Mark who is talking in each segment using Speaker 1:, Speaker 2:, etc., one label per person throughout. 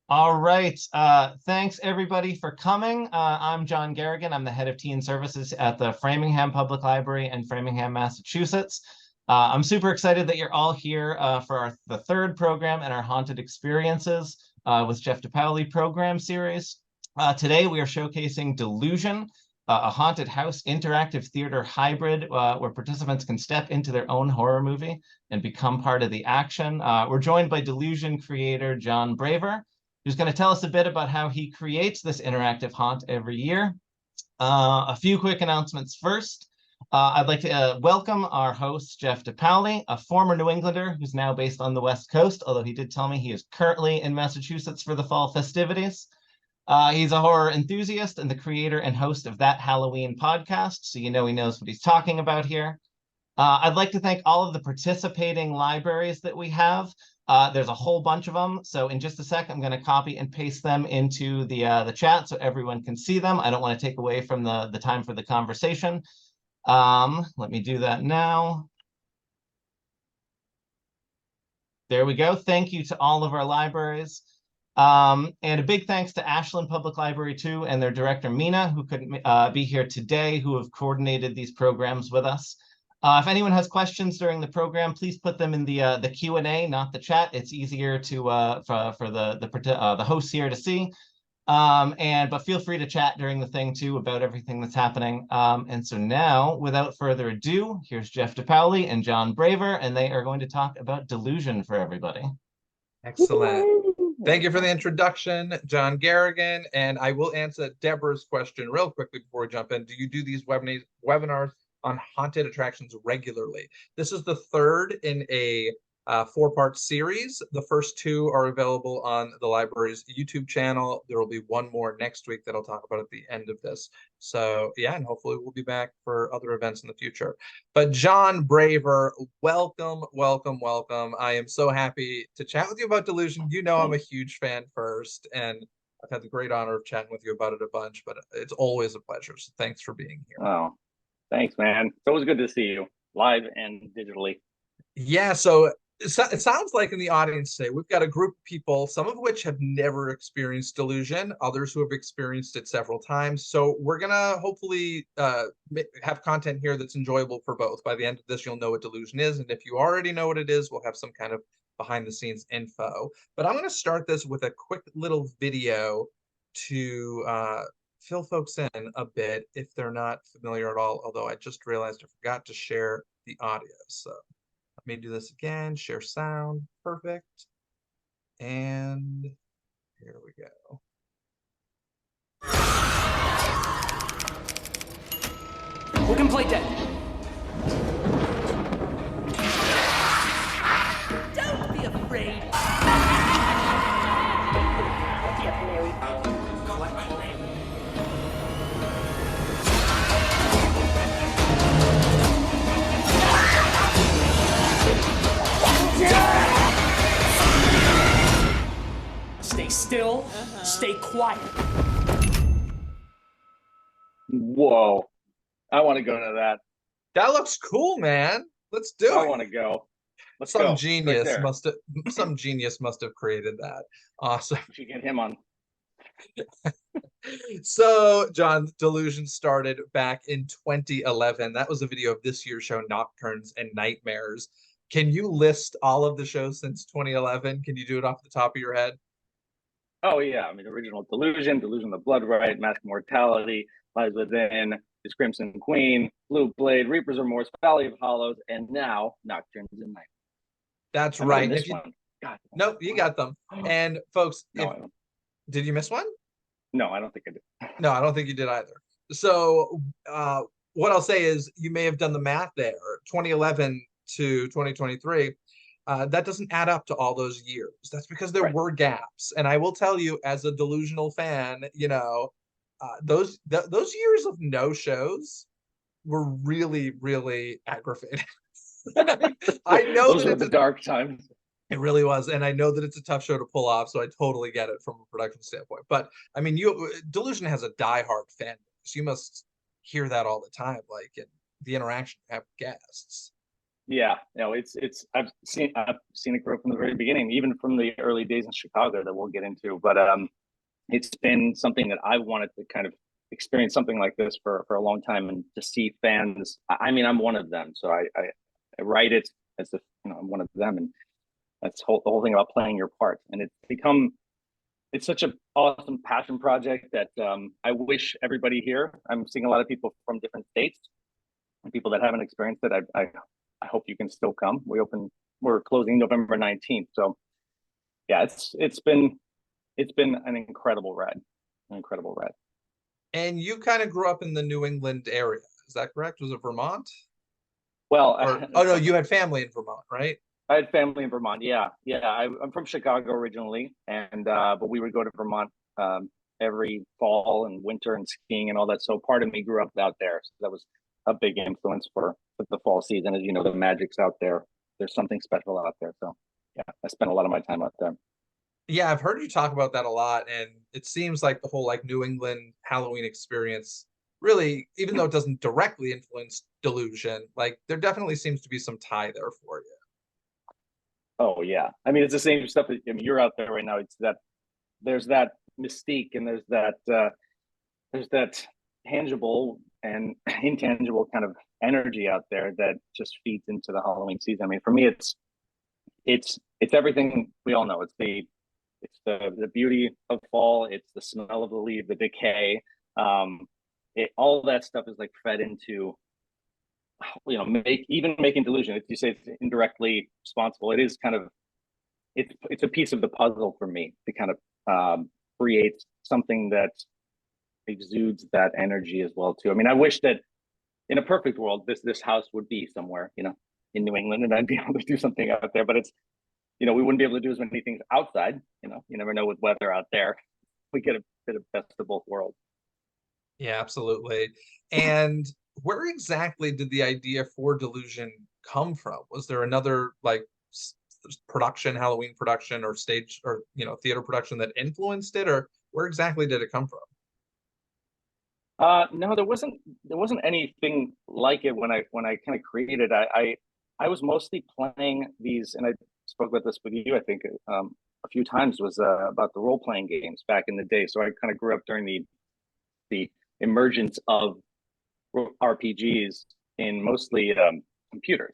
Speaker 1: All right. Thanks everybody for coming. I'm John Garrigan. I'm the head of teen services at the Framingham Public Library in Framingham, Massachusetts. I'm super excited that you're all here for the third program in our Haunted Experiences with Jeff DePaoli program series. Today we are showcasing Delusion, a haunted house interactive theater hybrid where participants can step into their own horror movie and become part of the action. We're joined by Delusion creator Jon Braver, who's going to tell us a bit about how he creates this interactive haunt every year. A few quick announcements first. I'd like to welcome our host, Jeff DePaoli, a former New Englander who's now based on the West Coast, although he did tell me he is currently in Massachusetts for the fall festivities. He's a horror enthusiast and the creator and host of That Halloween podcast, so you know he knows what he's talking about here. I'd like to thank all of the participating libraries that we have. There's a whole bunch of them, so in just a sec, I'm going to copy and paste them into the chat so everyone can see them. I don't want to take away from the time for the conversation. Let me do that now. There we go. Thank you to all of our libraries. And a big thanks to Ashland Public Library too, and their director Mina, who couldn't be here today, who have coordinated these programs with us. If anyone has questions during the program, please put them in the Q&A, not the chat. It's easier to for the hosts here to see. But feel free to chat during the thing too about everything that's happening. And so now, without further ado, here's Jeff DePaoli and Jon Braver, and they are going to talk about Delusion for everybody.
Speaker 2: Excellent. Thank you for the introduction, John Garrigan. And I will answer Deborah's question real quickly before we jump in. Do you do these webinars on haunted attractions regularly? This is the third in a four-part series. The first two are available on the library's YouTube channel. There will be one more next week that I'll talk about at the end of this. So yeah, and hopefully we'll be back for other events in the future. But Jon Braver, welcome, welcome, welcome. I am so happy to chat with you about Delusion. You know I'm a huge fan first, and I've had the great honor of chatting with you about it a bunch, but it's always a pleasure. So thanks for being here.
Speaker 3: Oh, thanks, man. It's always good to see you live and digitally.
Speaker 2: Yeah, so it sounds like in the audience today, we've got a group of people, some of which have never experienced Delusion, others who have experienced it several times. So we're going to hopefully have content here that's enjoyable for both. By the end of this, you'll know what Delusion is. And if you already know what it is, we'll have some kind of behind the scenes info. But I'm going to start this with a quick little video to fill folks in a bit if they're not familiar at all, although I just realized I forgot to share the audio. So let me do this again, share sound, perfect. And here we go.
Speaker 4: Who can play dead? Don't be afraid. Stay still, stay quiet.
Speaker 3: Whoa. I want to go to that.
Speaker 2: That looks cool, man. Let's do it.
Speaker 3: I want to go. Let's go.
Speaker 2: Genius some genius must have created that. Awesome.
Speaker 3: We should get him on.
Speaker 2: So, Jon, Delusion started back in 2011. That was a video of this year's show, Nocturnes and Nightmares. Can you list all of the shows since 2011? Can you do it off the top of your head?
Speaker 3: Oh, yeah. I mean, original Delusion, Delusion the Blood Rite, Mask Mortality, Lies Within, His Crimson Queen, Blue Blade, Reaper's Remorse, Valley of Hollows, and now Nocturnes and Nightmares.
Speaker 2: That's right.
Speaker 3: This one. God,
Speaker 2: nope, you got them. And folks, did you miss one?
Speaker 3: No, I don't think I did.
Speaker 2: No, I don't think you did either. So what I'll say is you may have done the math there, 2011 to 2023. That doesn't add up to all those years. That's because there were gaps. And I will tell you, as a delusional fan, you know, those years of no shows were really, really aggravating. I know
Speaker 3: those were the dark times.
Speaker 2: It really was, and I know that it's a tough show to pull off, so I totally get it from a production standpoint. But I mean, Delusion has a diehard fan base. You must hear that all the time, like in the interaction you have with guests.
Speaker 3: Yeah, no, it's I've seen it grow from the very beginning, even from the early days in Chicago that we'll get into. But it's been something that I wanted to kind of experience something like this for a long time, and to see fans. I mean, I'm one of them, so I write it as if I'm one of them, and that's the whole thing about playing your part. And it's such an awesome passion project that I wish everybody here. I'm seeing a lot of people from different states and people that haven't experienced it. I hope you can still come. We're closing November 19th. So yeah, it's been an incredible ride. An incredible ride.
Speaker 2: And you kind of grew up in the New England area. Is that correct? Was it Vermont?
Speaker 3: Well,
Speaker 2: Oh no, you had family in Vermont, right?
Speaker 3: I had family in Vermont. Yeah, yeah. I'm from Chicago originally, and but we would go to Vermont every fall and winter and skiing and all that. So part of me grew up out there. So that was a big influence for the fall season. As you know, the magic's out there. There's something special out there. So yeah, I spent a lot of my time out there.
Speaker 2: Yeah, I've heard you talk about that a lot, and it seems like the whole like New England Halloween experience really, even though it doesn't directly influence Delusion, like there definitely seems to be some tie there for you.
Speaker 3: Oh yeah, I mean it's the same stuff. I mean, you're out there right now. It's that there's that mystique, and there's that tangible and intangible kind of energy out there that just feeds into the Halloween season. I mean, for me, it's everything we all know. It's the beauty of fall. It's the smell of the leaf, the decay. All that stuff is like fed into, making Delusion. If you say it's indirectly responsible, it is kind of it's a piece of the puzzle for me to kind of create something that exudes that energy as well too. I mean, I wish that in a perfect world, this house would be somewhere, in New England, and I'd be able to do something out there. But it's, we wouldn't be able to do as many things outside. You never know with weather out there. We get a bit of best of both worlds.
Speaker 2: Yeah, absolutely. And where exactly did the idea for Delusion come from? Was there another like production, Halloween production, or stage, or theater production that influenced it, or where exactly did it come from?
Speaker 3: No, there wasn't anything like it when I kind of created. I was mostly playing these, and I spoke about this with you, I think, a few times, was about the role playing games back in the day. So I kind of grew up during the emergence of RPGs in mostly computer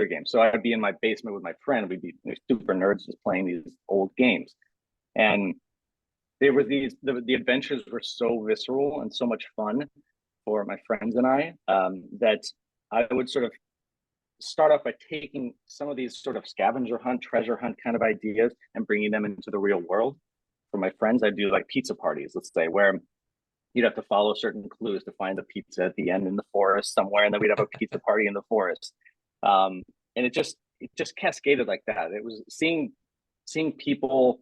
Speaker 3: games. So I'd be in my basement with my friend. We'd be super nerds just playing these old games, and they were the adventures were so visceral and so much fun for my friends and I, that I would sort of start off by taking some of these sort of scavenger hunt, treasure hunt kind of ideas and bringing them into the real world. For my friends, I'd do like pizza parties, let's say, where you'd have to follow certain clues to find the pizza at the end in the forest somewhere, and then we'd have a pizza party in the forest. And it just cascaded like that. It was seeing people's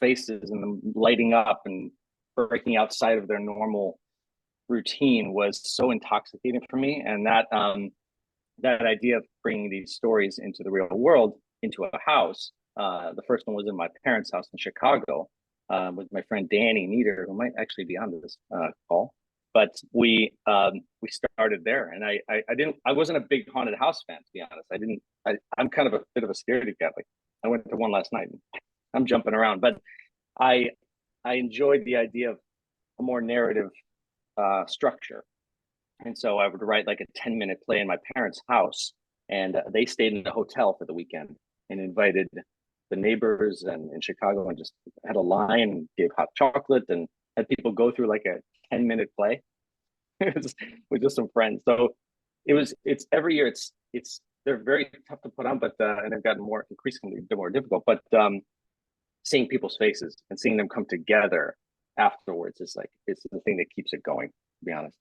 Speaker 3: faces and them lighting up and breaking outside of their normal routine was so intoxicating for me. And that idea of bringing these stories into the real world, into a house. The first one was in my parents' house in Chicago, with my friend Danny Nieder, who might actually be on this call. But we started there, and I wasn't a big haunted house fan, to be honest. I'm kind of a bit of a scaredy cat. Like, I went to one last night. I'm jumping around, but I enjoyed the idea of a more narrative structure. And so I would write like a 10-minute play in my parents' house, and they stayed in a hotel for the weekend and invited the neighbors and in Chicago, and just had a line and gave hot chocolate and had people go through like a 10-minute play with just some friends. So it's every year they're very tough to put on, but and they've gotten increasingly more difficult. But seeing people's faces and seeing them come together afterwards is it's the thing that keeps it going, to be honest.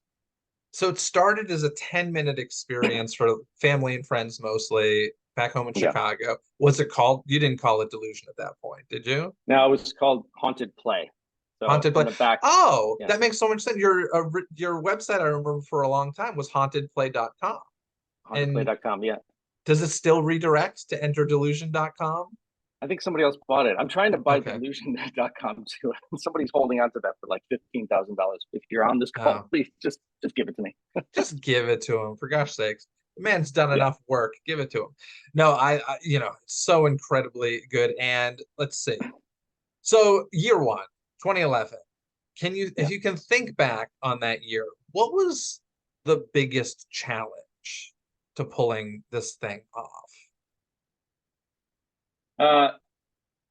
Speaker 2: So it started as a 10-minute experience for family and friends, mostly back home in Chicago. Was it called? You didn't call it Delusion at that point, did you?
Speaker 3: No, it was called Haunted Play. So
Speaker 2: Haunted Play.
Speaker 3: Back,
Speaker 2: that makes so much sense. Your website, I remember for a long time, was hauntedplay.com.
Speaker 3: Hauntedplay.com, yeah.
Speaker 2: Does it still redirect to enterdelusion.com?
Speaker 3: I think somebody else bought it. I'm trying to buy delusion.com too. Somebody's holding on to that for like $15,000. If you're on this call, please just give it to me.
Speaker 2: Just give it to him, for gosh sakes. The man's done enough work. Give it to him. No, I you know, so incredibly good. And let's see. So year one, 2011. Can you, if you can think back on that year, what was the biggest challenge to pulling this thing off?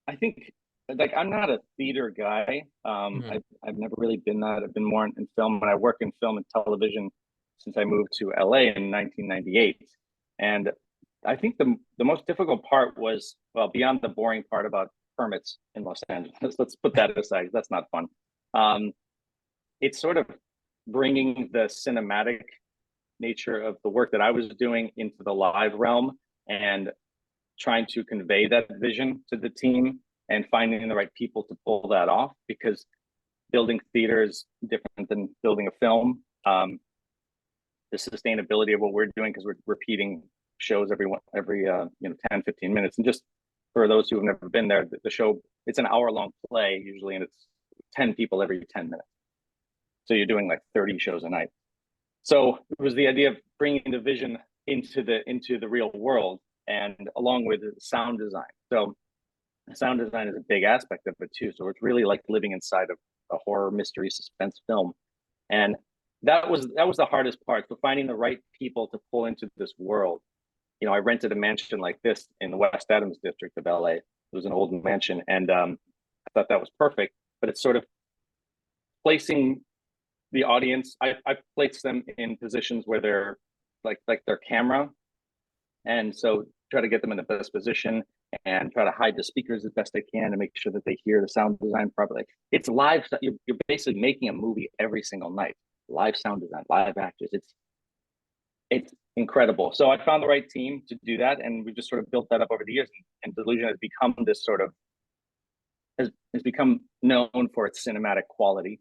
Speaker 3: I think like I'm not a theater guy. I've never really been that. I've been more in film, and I work in film and television since I moved to LA in 1998. And I think the most difficult part was, well, beyond the boring part about permits in Los Angeles. Let's put that aside. That's not fun. It's sort of bringing the cinematic nature of the work that I was doing into the live realm and trying to convey that vision to the team and finding the right people to pull that off, because building theater is different than building a film. The sustainability of what we're doing, because we're repeating shows every 10, 15 minutes. And just for those who have never been there, the show, it's an hour-long play usually, and it's 10 people every 10 minutes. So you're doing like 30 shows a night. So it was the idea of bringing the vision into the real world, and along with sound design. So sound design is a big aspect of it too. So it's really like living inside of a horror, mystery, suspense film. And that was the hardest part. So finding the right people to pull into this world. You know, I rented a mansion like this in the West Adams district of LA. It was an old mansion, and I thought that was perfect. But it's sort of placing the audience. I place them in positions where they're like their camera, and so try to get them in the best position and try to hide the speakers as best I can to make sure that they hear the sound design properly. It's live. You're basically making a movie every single night. Live sound design, live actors. It's incredible. So I found the right team to do that, and we just sort of built that up over the years. And Delusion has become this sort of has become known for its cinematic quality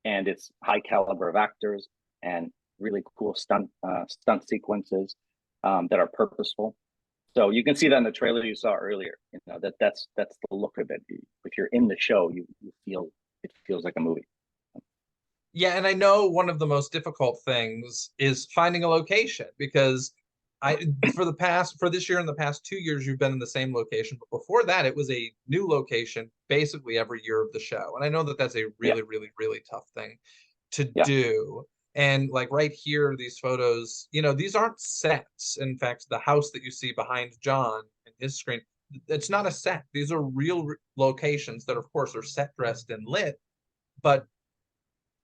Speaker 3: and its high caliber of actors and really cool stunt sequences that are purposeful. So you can see that in the trailer you saw earlier. You know, that's the look of it. If you're in the show, you feel it feels like a movie.
Speaker 2: Yeah, and I know one of the most difficult things is finding a location, because for this year and the past 2 years, you've been in the same location, but before that, it was a new location basically every year of the show. And I know that that's a really, really, really tough thing to do. And like right here, these photos, you know, these aren't sets. In fact, the house that you see behind John and his screen, it's not a set. These are real locations that, of course, are set dressed and lit. But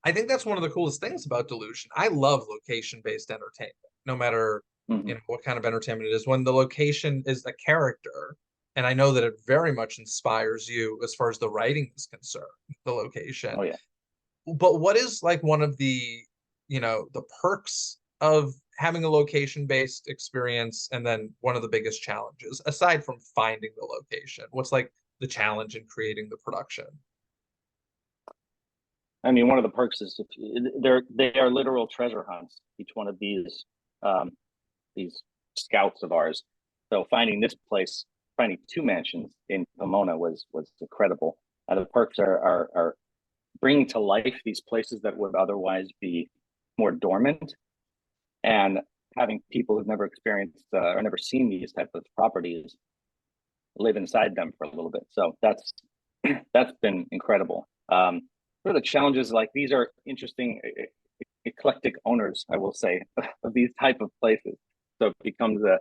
Speaker 2: I think that's one of the coolest things about Delusion. I love location-based entertainment, no matter you know what kind of entertainment it is. When the location is a character, and I know that it very much inspires you as far as the writing is concerned, the location.
Speaker 3: Oh yeah.
Speaker 2: But what is like one of the, you know, the perks of having a location-based experience, and then one of the biggest challenges, aside from finding the location? What's like the challenge in creating the production?
Speaker 3: I mean, one of the perks is they are literal treasure hunts. Each one of these scouts of ours. So finding this place, finding 2 mansions in Pomona was incredible. The perks are bringing to life these places that would otherwise be more dormant, and having people who've never experienced or never seen these type of properties live inside them for a little bit. So that's been incredible. For the challenges, like these are interesting, eclectic owners, I will say, of these type of places. So it becomes a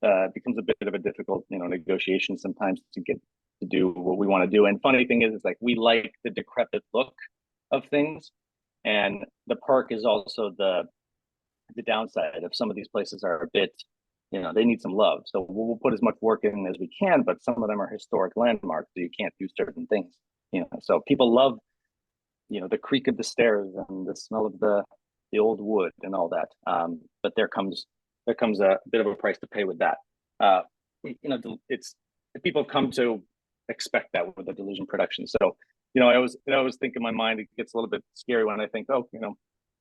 Speaker 3: bit of a difficult, you know, negotiation sometimes to get to do what we want to do. And funny thing is like we like the decrepit look of things, and the perk is also the downside of some of these places are a bit, you know, they need some love. So we'll put as much work in as we can, but some of them are historic landmarks, so you can't do certain things. You know, so people love, you know, the creak of the stairs and the smell of the old wood and all that. But there comes a bit of a price to pay with that. You know, it's people come to expect that with a Delusion production. So, you know, I always think in my mind, it gets a little bit scary when I think, oh, you know,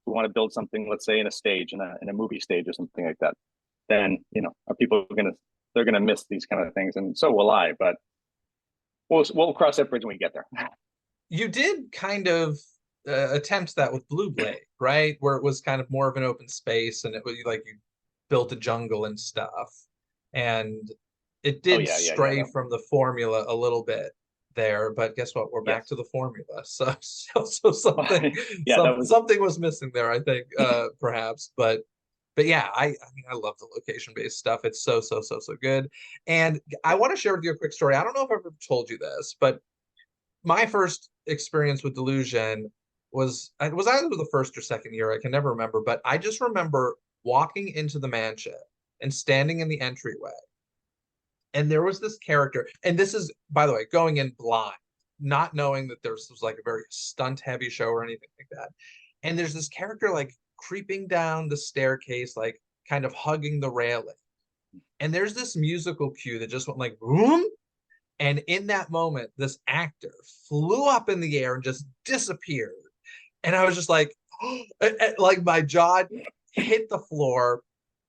Speaker 3: we want to build something, let's say in a stage, in a movie stage or something like that. Then, you know, are people they're gonna miss these kind of things, and so will I. But we'll cross that bridge when we get there.
Speaker 2: You did kind of attempt that with Blue Blade, right? Where it was kind of more of an open space, and it was like built a jungle and stuff. And it
Speaker 3: Oh
Speaker 2: did
Speaker 3: yeah,
Speaker 2: stray from the formula a little bit there, but guess what? We're back
Speaker 3: yes.
Speaker 2: to the formula. So something
Speaker 3: Yeah, that was
Speaker 2: something was missing there, I think, perhaps. But yeah, I mean, I love the location-based stuff. It's so good. And I want to share with you a quick story. I don't know if I've ever told you this, but my first experience with Delusion was either the first or second year. I can never remember, but I just remember walking into the mansion and standing in the entryway. And there was this character, and this is, by the way, going in blind, not knowing that there was like a very stunt heavy show or anything like that. And there's this character like creeping down the staircase, like kind of hugging the railing. And there's this musical cue that just went like boom. And in that moment, this actor flew up in the air and just disappeared. And I was just like, like my jaw hit the floor.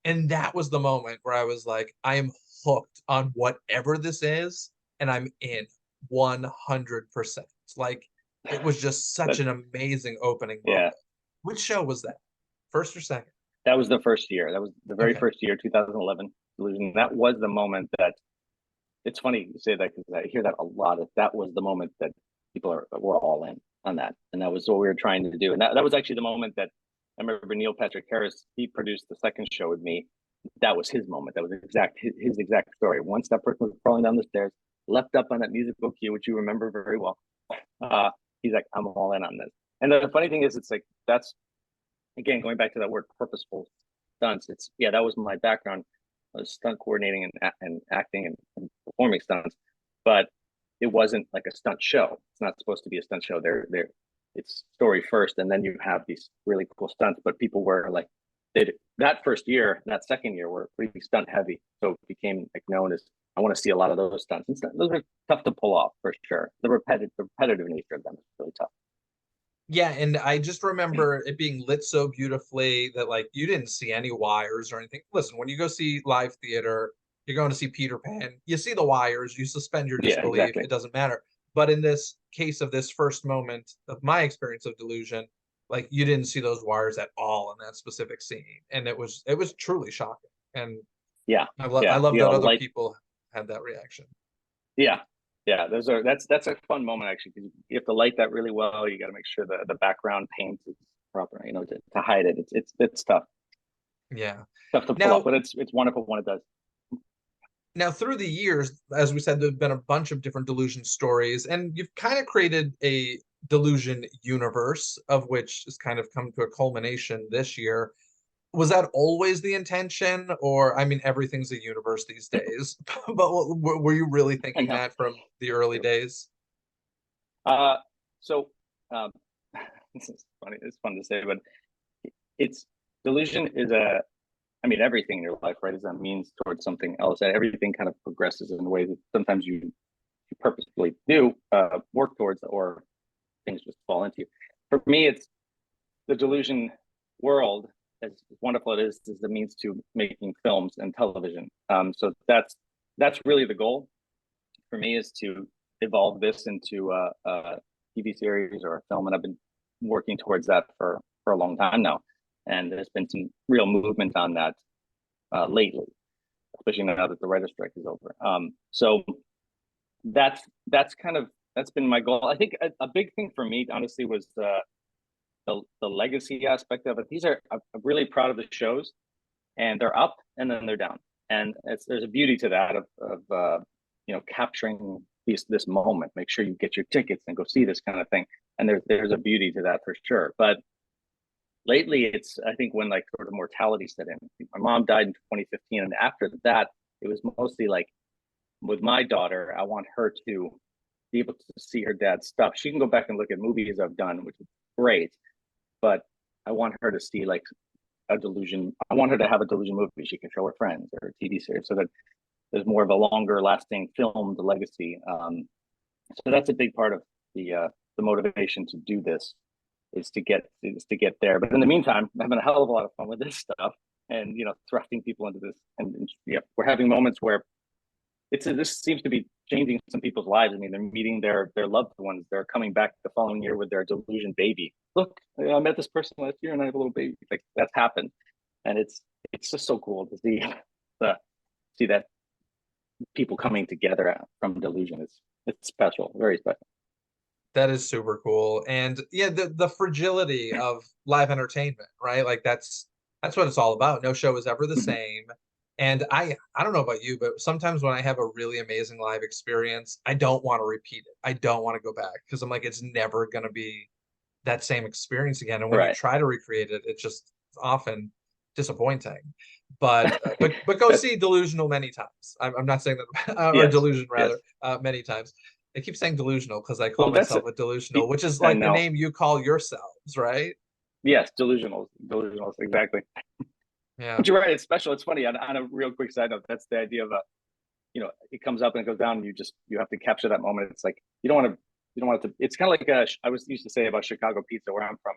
Speaker 2: And that was the moment where I was like, I am hooked on whatever this is. And I'm in 100%. Like, it was just such an amazing opening moment.
Speaker 3: Yeah.
Speaker 2: Which show was that? First or second?
Speaker 3: That was the first year. That was the very
Speaker 2: Okay.
Speaker 3: first year, 2011 Delusion. That was the moment that, it's funny you say that because I hear that a lot. That was the moment that were all in on that. And that was what we were trying to do. And that was actually the moment that I remember Neil Patrick Harris, he produced the second show with me. That was his moment. That was his exact story. Once that person was crawling down the stairs, left up on that musical cue, which you remember very well. He's like, I'm all in on this. And the funny thing is, it's like, that's, again, going back to that word purposeful stunts. That was my background. I was stunt coordinating and acting and performing stunts, but it wasn't like a stunt show. It's not supposed to be a stunt show. It's story first, and then you have these really cool stunts. But people were like, that first year, that second year were pretty stunt heavy, so it became like known as, I want to see a lot of those stunts. And those are tough to pull off for sure. The repetitive nature of them is really tough.
Speaker 2: Yeah, and I just remember it being lit so beautifully that like you didn't see any wires or anything. Listen, when you go see live theater, you're going to see Peter Pan, you see the wires, you suspend your disbelief,
Speaker 3: Yeah, exactly.
Speaker 2: It doesn't matter. But in this case of this first moment of my experience of Delusion, like you didn't see those wires at all in that specific scene. And it was truly shocking. And
Speaker 3: yeah,
Speaker 2: I love
Speaker 3: you
Speaker 2: that
Speaker 3: know,
Speaker 2: other people had that reaction.
Speaker 3: Yeah. That's a fun moment actually, because you have to light that really well. You got to make sure the background paint is proper, you know, to hide it. It's tough.
Speaker 2: Yeah.
Speaker 3: Tough to pull off, but it's wonderful when it does.
Speaker 2: Now, through the years, as we said, there've been a bunch of different Delusion stories, and you've kind of created a Delusion universe, of which has kind of come to a culmination this year. Was that always the intention? Or, I mean, everything's a universe these days, but were you really thinking that from the early days?
Speaker 3: So this is funny. It's fun to say, but it's Delusion is everything in your life, right, is a means towards something else. And everything kind of progresses in a way that sometimes you purposefully do work towards, or things just fall into you. For me, it's the Delusion world, as wonderful it is the means to making films and television. So that's really the goal for me, is to evolve this into a TV series or a film, and I've been working towards that for a long time now. And there's been some real movement on that lately, especially now that the writer's strike is over. So that's been my goal. I think a big thing for me, honestly, was the legacy aspect of it. I'm really proud of the shows, and they're up and then they're down, and there's a beauty to that of capturing this moment. Make sure you get your tickets and go see this kind of thing, and there's a beauty to that for sure. But lately, it's, I think, when like sort of mortality set in. My mom died in 2015, and after that, it was mostly like, with my daughter, I want her to be able to see her dad's stuff. She can go back and look at movies I've done, which is great, but I want her to see like a Delusion. I want her to have a Delusion movie she can show her friends, or a TV series, so that there's more of a longer lasting film, the legacy. So that's a big part of the motivation to do this, is to get there. But in the meantime, I'm having a hell of a lot of fun with this stuff, and thrusting people into this. And we're having moments where this seems to be changing some people's lives. I mean, they're meeting their loved ones. They're coming back the following year with their Delusion baby. Look, I met this person last year and I have a little baby. Like, that's happened, and it's it's just so cool to see that people coming together from Delusion. It's special, very special.
Speaker 2: That is super cool. And yeah, the fragility of live entertainment, right? Like that's what it's all about. No show is ever the same. And I don't know about you, but sometimes when I have a really amazing live experience, I don't want to repeat it. I don't want to go back because I'm like, it's never going to be that same experience again. And when you
Speaker 3: Right.
Speaker 2: try to recreate it, it's just often disappointing. But go see Delusional many times. I'm not saying that, or
Speaker 3: Yes,
Speaker 2: Delusion rather,
Speaker 3: yes.
Speaker 2: many times. I keep saying delusional because I call
Speaker 3: Well, that's
Speaker 2: myself a delusional, which is
Speaker 3: I
Speaker 2: like the
Speaker 3: know.
Speaker 2: name you call yourselves, right?
Speaker 3: Yes, delusionals, exactly.
Speaker 2: Yeah.
Speaker 3: But you're right, it's special. It's funny. On a real quick side note, that's the idea of it comes up and it goes down. And you have to capture that moment. It's like you don't want it to. It's kind of like I used to say about Chicago pizza, where I'm from.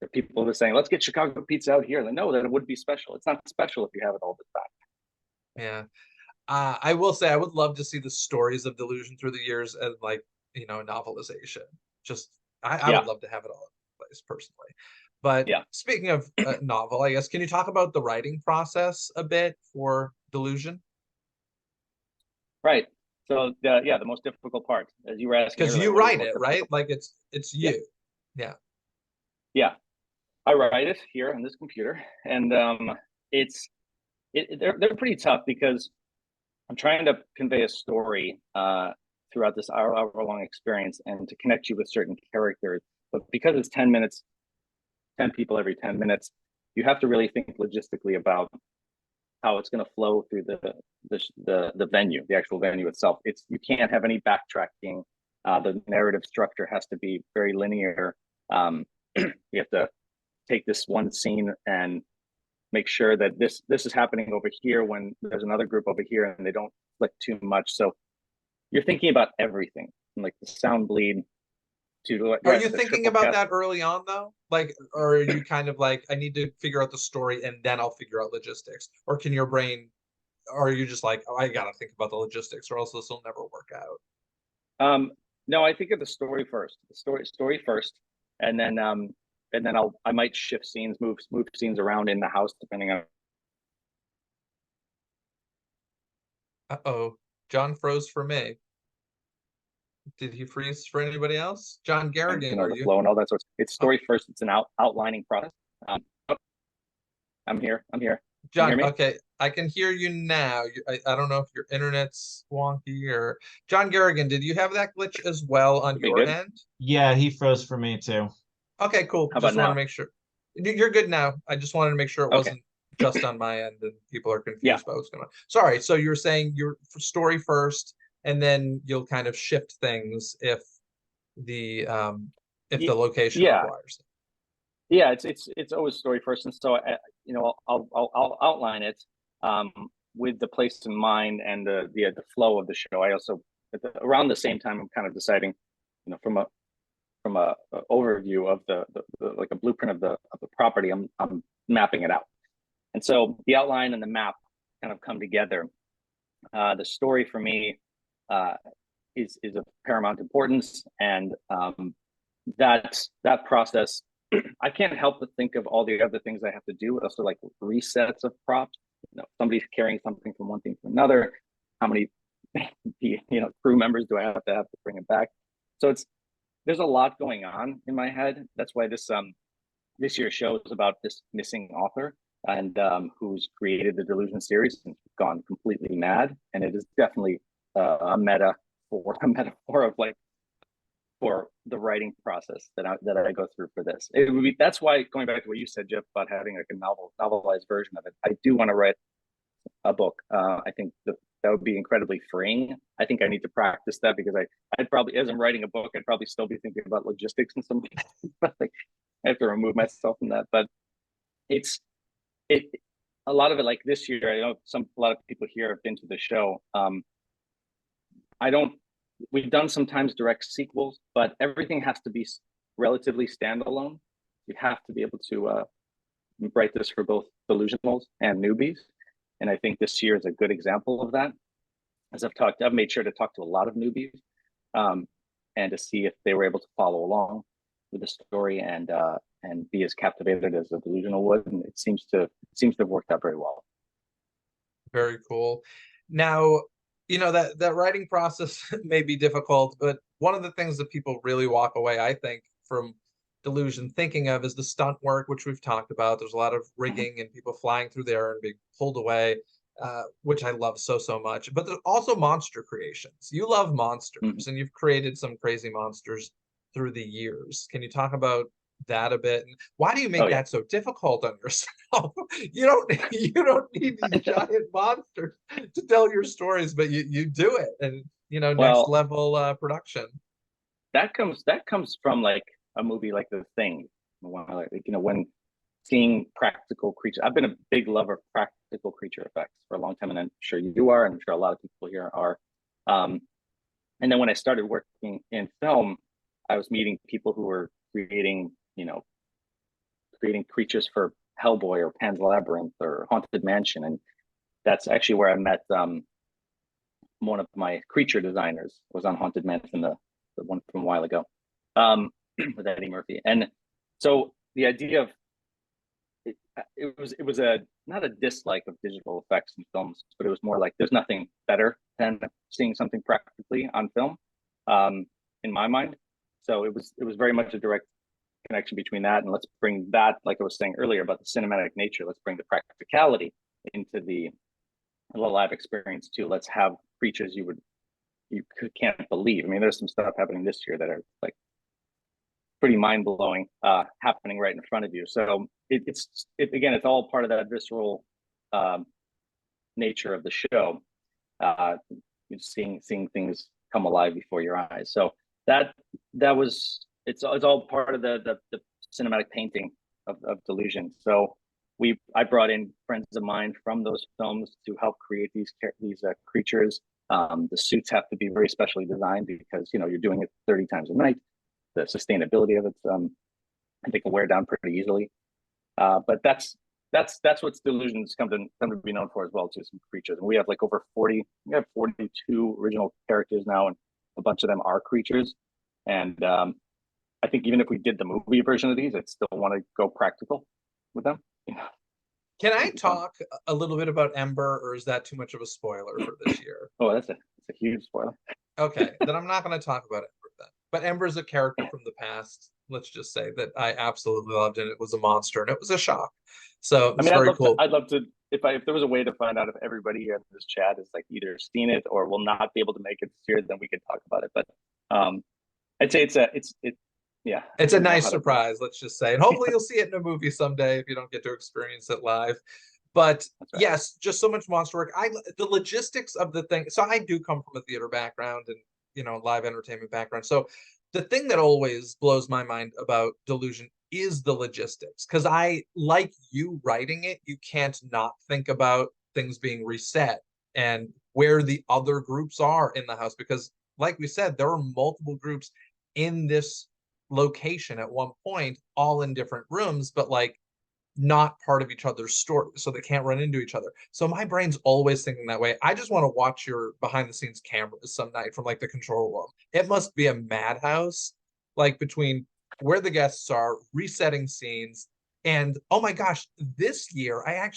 Speaker 3: There are people who are saying, "Let's get Chicago pizza out here." Like, no, that it would be special. It's not special if you have it all the time.
Speaker 2: Yeah. I will say I would love to see the stories of Delusion through the years and like, a novelization. Just I
Speaker 3: Yeah,
Speaker 2: would love to have it all in place personally. But
Speaker 3: yeah,
Speaker 2: speaking of novel, I guess, can you talk about the writing process a bit for Delusion?
Speaker 3: right. So the most difficult part, as you were asking
Speaker 2: Because
Speaker 3: earlier,
Speaker 2: you
Speaker 3: what is the
Speaker 2: write
Speaker 3: most
Speaker 2: it, right?
Speaker 3: difficult?
Speaker 2: Like it's
Speaker 3: Yeah,
Speaker 2: you. Yeah.
Speaker 3: yeah. I write it here on this computer, and they're pretty tough because I'm trying to convey a story throughout this hour long experience and to connect you with certain characters. But because it's 10 minutes, 10 people every 10 minutes, you have to really think logistically about how it's going to flow through the venue, the actual venue itself. You can't have any backtracking. The narrative structure has to be very linear. You have to take this one scene and make sure that this is happening over here when there's another group over here and they don't click too much. So you're thinking about everything, from like the sound bleed to
Speaker 2: Are
Speaker 3: yeah,
Speaker 2: you
Speaker 3: the
Speaker 2: thinking
Speaker 3: triple
Speaker 2: about
Speaker 3: cast.
Speaker 2: that early on though? Like, or are you kind of like, I need to figure out the story and then I'll figure out logistics? Or can your brain, or are you just like, oh, I gotta think about the logistics or else this will never work out?
Speaker 3: No, I think of the story first. The story first, and then I might shift scenes, move scenes around in the house depending on.
Speaker 2: Uh-oh, John froze for me. Did he freeze for anybody else? John Garrigan, are
Speaker 3: The
Speaker 2: you?
Speaker 3: flow and all that sort of. It's
Speaker 2: Oh,
Speaker 3: story first. It's an outlining process. Um, I'm here. Can you hear
Speaker 2: John,
Speaker 3: me?
Speaker 2: okay, I can hear you now. I don't know if your internet's wonky or John Garrigan, did you have that glitch as well on
Speaker 3: Should be
Speaker 2: your
Speaker 3: good.
Speaker 2: end?
Speaker 1: Yeah, he froze for me too.
Speaker 2: Okay, cool.
Speaker 3: How about
Speaker 2: Just want to
Speaker 3: now?
Speaker 2: make sure. You're good now. I just wanted to make sure it
Speaker 3: Okay.
Speaker 2: wasn't just on my end and people are
Speaker 3: Yeah.
Speaker 2: confused about what's going on. Sorry. So you were saying your story first, and then you'll kind of shift things the if the location
Speaker 3: Yeah.
Speaker 2: requires it.
Speaker 3: Yeah, it's always story first, and so I'll outline it with the place in mind and the flow of the show. I also around the same time I'm kind of deciding, from a overview of the like a blueprint of the property. I'm mapping it out, and so the outline and the map kind of come together. The story for me is of paramount importance, and that process. I can't help but think of all the other things I have to do. Also, like resets of props. Somebody's carrying something from one thing to another. How many, crew members do I have to bring it back? So there's a lot going on in my head. That's why this year's show is about this missing author and who's created the Delusion series and gone completely mad. And it is definitely a metaphor of like for the writing process that I go through for this. That's why, going back to what you said, Jeff, about having like a novelized version of it. I do want to write a book. I think that would be incredibly freeing. I think I need to practice that because I'd probably, as I'm writing a book, I'd probably still be thinking about logistics and some like I have to remove myself from that. But it's a lot of it, like this year, I know a lot of people here have been to the show. I don't We've done sometimes direct sequels, but everything has to be relatively standalone. You have to be able to write this for both delusionals and newbies. And I think this year is a good example of that. As I've made sure to talk to a lot of newbies and to see if they were able to follow along. the story and be as captivated as a Delusional would, and it seems to have worked out very well.
Speaker 2: Very cool. Now, that writing process may be difficult, but one of the things that people really walk away, I think, from Delusion thinking of is the stunt work, which we've talked about. There's a lot of rigging and people flying through there and being pulled away, which I love so much. But there's also monster creations. You love monsters, and you've created some crazy monsters through the years. Can you talk about that a bit? And why do you make that so difficult on yourself? You don't need these giant monsters to tell your stories, but you do it, and next level production.
Speaker 3: That comes from like a movie like The Thing, when seeing practical creatures. I've been a big lover of practical creature effects for a long time, and I'm sure you are, and I'm sure a lot of people here are. And then when I started working in film, I was meeting people who were creating creatures for Hellboy or Pan's Labyrinth or Haunted Mansion, and that's actually where I met one of my creature designers. Was on Haunted Mansion, the one from a while ago, with Eddie Murphy. And so the idea of it was not a dislike of digital effects in films, but it was more like there's nothing better than seeing something practically on film, in my mind. So it was very much a direct connection between that, and let's bring that, like I was saying earlier about the cinematic nature, let's bring the practicality into the live experience too. Let's have creatures you can't believe. I mean, there's some stuff happening this year that are like pretty mind-blowing, happening right in front of you. So it's all part of that visceral nature of the show, seeing things come alive before your eyes. So it's all part of the cinematic painting of Delusion. So I brought in friends of mine from those films to help create these creatures. The suits have to be very specially designed because you're doing it 30 times a night. The sustainability of it, I think, will wear down pretty easily. But that's what Delusion's come to be known for as well too. Some creatures, and we have like over 40. We have 42 original characters now, and a bunch of them are creatures. And I think even if we did the movie version of these, I'd still want to go practical with them.
Speaker 2: Can I talk a little bit about Ember, or is that too much of a spoiler for this year?
Speaker 3: Oh, that's a huge spoiler.
Speaker 2: Okay, then I'm not going to talk about Ember then. But Ember is a character from the past. Let's just say that I absolutely loved, and it was a monster, and it was a shock. So it's very cool.
Speaker 3: I'd love to, if there was a way to find out if everybody here in this chat is like either seen it or will not be able to make it this year, then we could talk about it. But I'd say it's a
Speaker 2: nice surprise, let's just say. And hopefully you'll see it in a movie someday if you don't get to experience it live. But right. Yes, just so much monster work. The logistics of the thing. So I do come from a theater background and live entertainment background. So the thing that always blows my mind about Delusion is the logistics. Because like you writing it, you can't not think about things being reset and where the other groups are in the house. Because like we said, there are multiple groups in this location at one point, all in different rooms, but like not part of each other's story, so they can't run into each other. So my brain's always thinking that way. I just want to watch your behind the scenes cameras some night from like the control room. It must be a madhouse, like between where the guests are, resetting scenes, and oh my gosh, this year I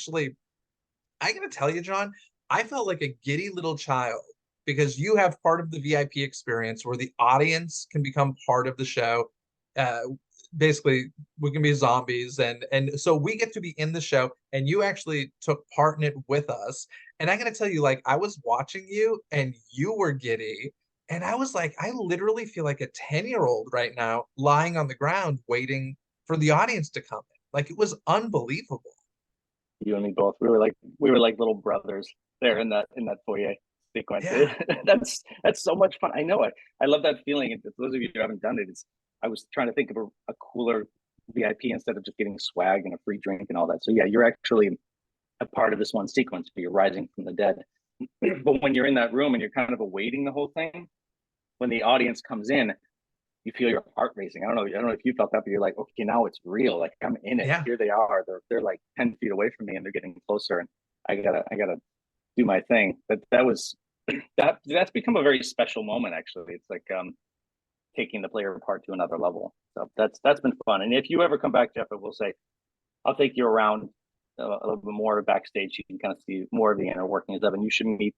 Speaker 2: gotta tell you, Jon, I felt like a giddy little child because you have part of the VIP experience where the audience can become part of the show. Basically, we can be zombies, and so we get to be in the show, and you actually took part in it with us. And I gotta tell you, like, I was watching you and you were giddy, and I was like, I literally feel like a 10-year-old right now lying on the ground waiting for the audience to come in. Like, it was unbelievable.
Speaker 3: You and me both. We were like little brothers there in that foyer sequence.
Speaker 2: Yeah.
Speaker 3: That's so much fun. I know it. I love that feeling. And for those of you who haven't done it, I was trying to think of a cooler VIP instead of just getting swag and a free drink and all that. So yeah, you're actually a part of this one sequence, but you're rising from the dead. But when you're in that room and you're kind of awaiting the whole thing, when the audience comes in, you feel your heart racing. I don't know if you felt that, but you're like, okay, now it's real. Like I'm in it.
Speaker 2: Yeah.
Speaker 3: Here they are. They're like 10 feet away from me and they're getting closer, and I gotta do my thing. But that's become a very special moment. Actually, it's like taking the player part to another level. So that's been fun. And if you ever come back, Jeff, I will say, I'll take you around a little bit more backstage. You can kind of see more of the inner workings of it. And you should meet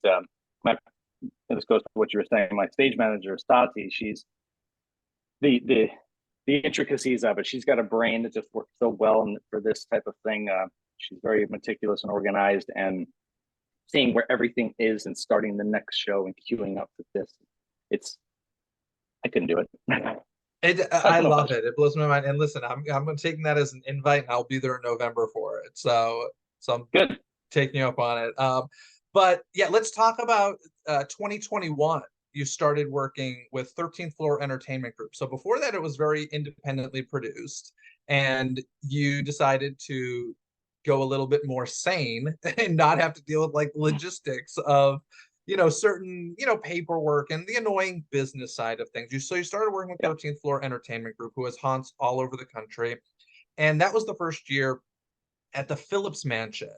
Speaker 3: my. This goes to what you were saying. My stage manager, Stati. She's the intricacies of it. She's got a brain that just works so well for this type of thing. She's very meticulous and organized, and seeing where everything is and starting the next show and queuing up for this. I couldn't do it.
Speaker 2: I love it. It blows my mind. And listen, I'm taking that as an invite, and I'll be there in November for it. So I'm
Speaker 3: good
Speaker 2: taking you up on it. But yeah, let's talk about 2021. You started working with 13th Floor Entertainment Group. So before that, it was very independently produced, and you decided to go a little bit more sane and not have to deal with like logistics of, certain, paperwork and the annoying business side of things. So you started working with 13th Floor Entertainment Group, who has haunts all over the country. And that was the first year at the Phillips Mansion.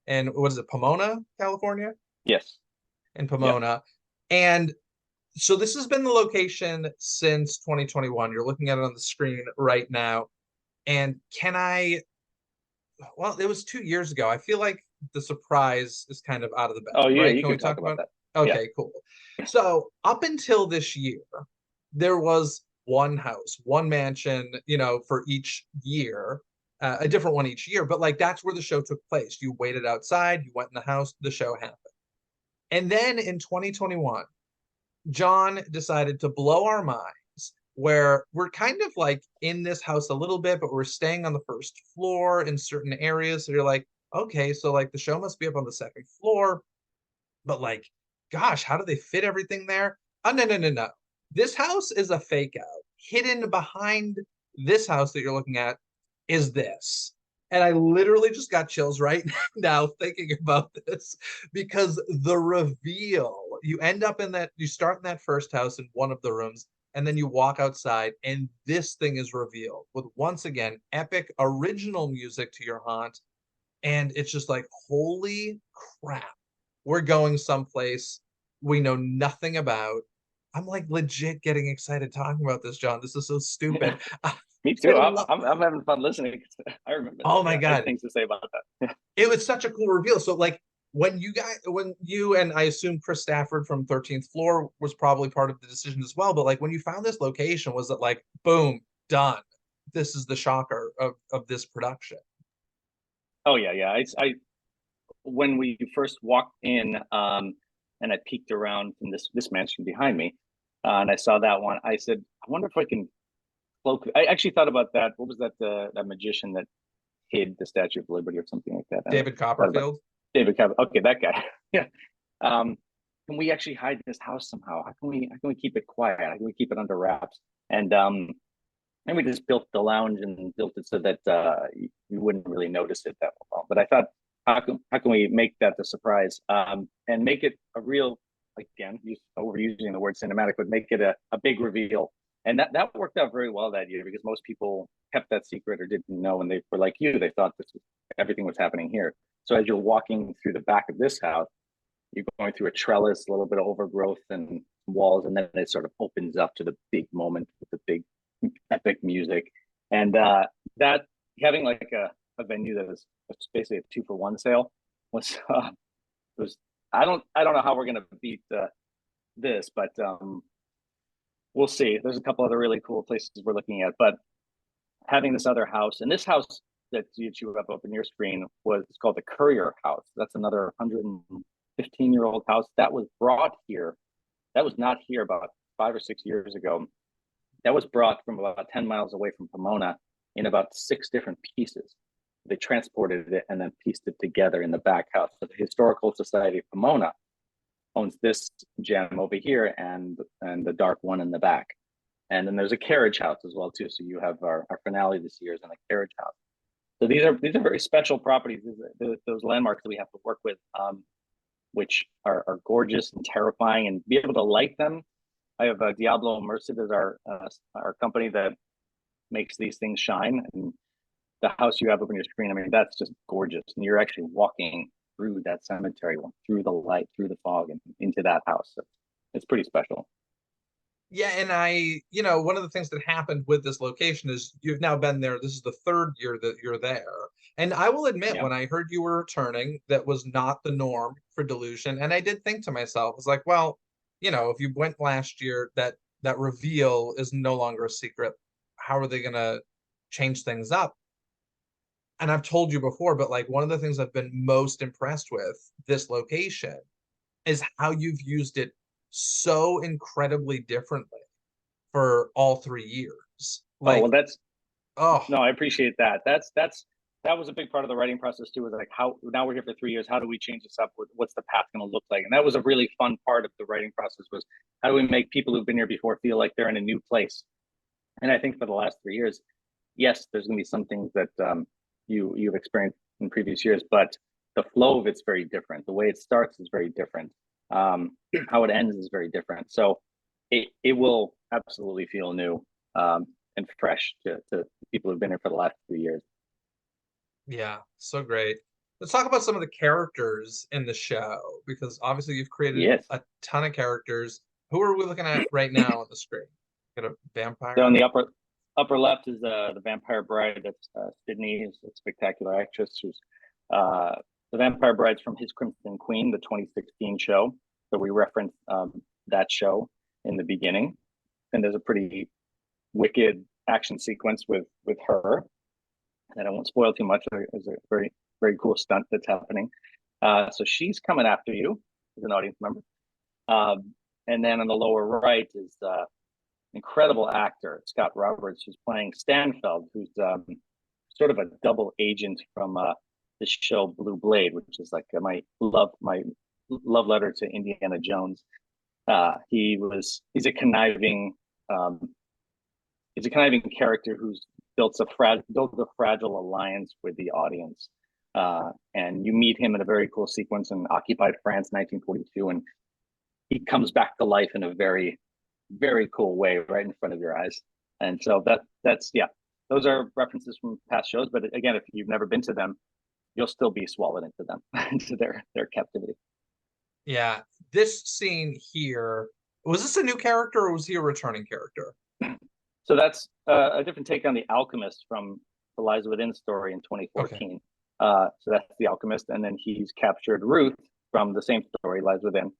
Speaker 2: And what is it, Pomona, California?
Speaker 3: Yes.
Speaker 2: In Pomona. And so this has been the location since 2021. You're looking at it on the screen right now. And well, it was 2 years ago. I feel like the surprise is kind of out of the bag.
Speaker 3: Oh, yeah,
Speaker 2: right?
Speaker 3: you can talk about that.
Speaker 2: Okay, cool. So up until this year, there was one house, one mansion, for each year, a different one each year. But like, that's where the show took place. You waited outside, you went in the house, the show happened. And then in 2021, Jon decided to blow our minds, where we're kind of like in this house a little bit, but we're staying on the first floor in certain areas. So you're like, okay, so like the show must be up on the second floor, but like, gosh, how do they fit everything there? Oh, no. This house is a fake out. Hidden behind this house that you're looking at is this. And I literally just got chills right now thinking about this, because the reveal, you end up you start in that first house in one of the rooms, and then you walk outside and this thing is revealed with, once again, epic original music to your haunt. And it's just like, holy crap, we're going someplace we know nothing about. I'm like legit getting excited talking about this, Jon. This is so stupid.
Speaker 3: Me too. I'm having fun listening. I remember.
Speaker 2: Oh my God.
Speaker 3: Things to say about that.
Speaker 2: It was such a cool reveal. So like, when you and I assume Chris Stafford from 13th Floor was probably part of the decision as well, but like when you found this location, was it like, boom, done? This is the shocker of this production.
Speaker 3: Oh yeah. I when we first walked in, and I peeked around from this mansion behind me, and I saw that one. I said, I wonder if I can cloak. I actually thought about that. What was that? That magician that hid the Statue of Liberty or something like that.
Speaker 2: David Copperfield.
Speaker 3: David Copperfield. Okay, that guy. Yeah. Can we actually hide this house somehow? How can we keep it quiet? How can we keep it under wraps? And we just built the lounge and built it so that you wouldn't really notice it that well. But I thought, how can we make that the surprise, and make it a real, again, overusing the word cinematic, but make it a big reveal. And that worked out very well that year, because most people kept that secret or didn't know, and they were like you, they thought everything was happening here. So as you're walking through the back of this house, you're going through a trellis, a little bit of overgrowth and walls, and then it sort of opens up to the big moment with the big epic music. And that having like a venue that was basically a 2-for-1 sale was I don't know how we're gonna beat this, but we'll see. There's a couple other really cool places we're looking at, but having this other house, and this house that you have up on your screen was called the Courier House. That's another 115-year-old house that was brought here. That was not here about 5 or 6 years ago. That was brought from about 10 miles away from Pomona in about 6 different pieces. They transported it and then pieced it together in the back house. So the Historical Society of Pomona owns this gem over here and the dark one in the back. And then there's a carriage house as well too. So you have our finale this year is in a carriage house. So these are very special properties. Those landmarks that we have to work with, which are gorgeous and terrifying, and be able to light them. I have Diablo Immersive as our company that makes these things shine. And the house you have up on your screen, I mean, that's just gorgeous. And you're actually walking through that cemetery, through the light, through the fog, and into that house. So it's pretty special.
Speaker 2: Yeah, and one of the things that happened with this location is you've now been there. This is the third year that you're there. And I will admit,
Speaker 3: Yeah.
Speaker 2: when I heard you were returning, that was not the norm for Delusion. And I did think to myself, I was like, well, if you went last year, that reveal is no longer a secret. How are they gonna change things up? And I've told you before, but like one of the things I've been most impressed with this location is how you've used it so incredibly differently for all 3 years.
Speaker 3: Oh, well,
Speaker 2: Oh,
Speaker 3: no, I appreciate that. That was a big part of the writing process too, was like, how now we're here for 3 years, how do we change this up? What's the path going to look like? And that was a really fun part of the writing process, was how do we make people who've been here before feel like they're in a new place? And I think for the last 3 years, yes, there's going to be some things that you've experienced in previous years, but the flow of it's very different. The way it starts is very different. How it ends is very different. So it will absolutely feel new and fresh to people who've been here for the last 2 years.
Speaker 2: yeah, so great. Let's talk about some of the characters in the show, because obviously you've created
Speaker 3: Yes.
Speaker 2: a ton of characters. Who are we looking at right now on the screen? Got a vampire.
Speaker 3: So in the upper left is the vampire bride. That's Sydney, is a spectacular actress who's the vampire bride's from His Crimson Queen, the 2016 show. So we referenced that show in the beginning, and there's a pretty wicked action sequence with her that I won't spoil too much. It's a very, very cool stunt that's happening. So she's coming after you as an audience member. And then on the lower right is incredible actor Scott Roberts, who's playing Stanfeld, who's sort of a double agent from the show Blue Blade, which is like my love letter to Indiana Jones. He's a conniving character who's built a fragile alliance with the audience. And you meet him in a very cool sequence in occupied France, 1942, and he comes back to life in a very, very cool way right in front of your eyes. And so that's those are references from past shows. But again, if you've never been to them, you'll still be swallowed into them, into their captivity.
Speaker 2: Yeah, this scene here, was this a new character or was he a returning character?
Speaker 3: So that's a different take on the Alchemist from the Lies Within story in 2014. Okay. So that's the Alchemist, and then he's captured Ruth from the same story, Lies Within.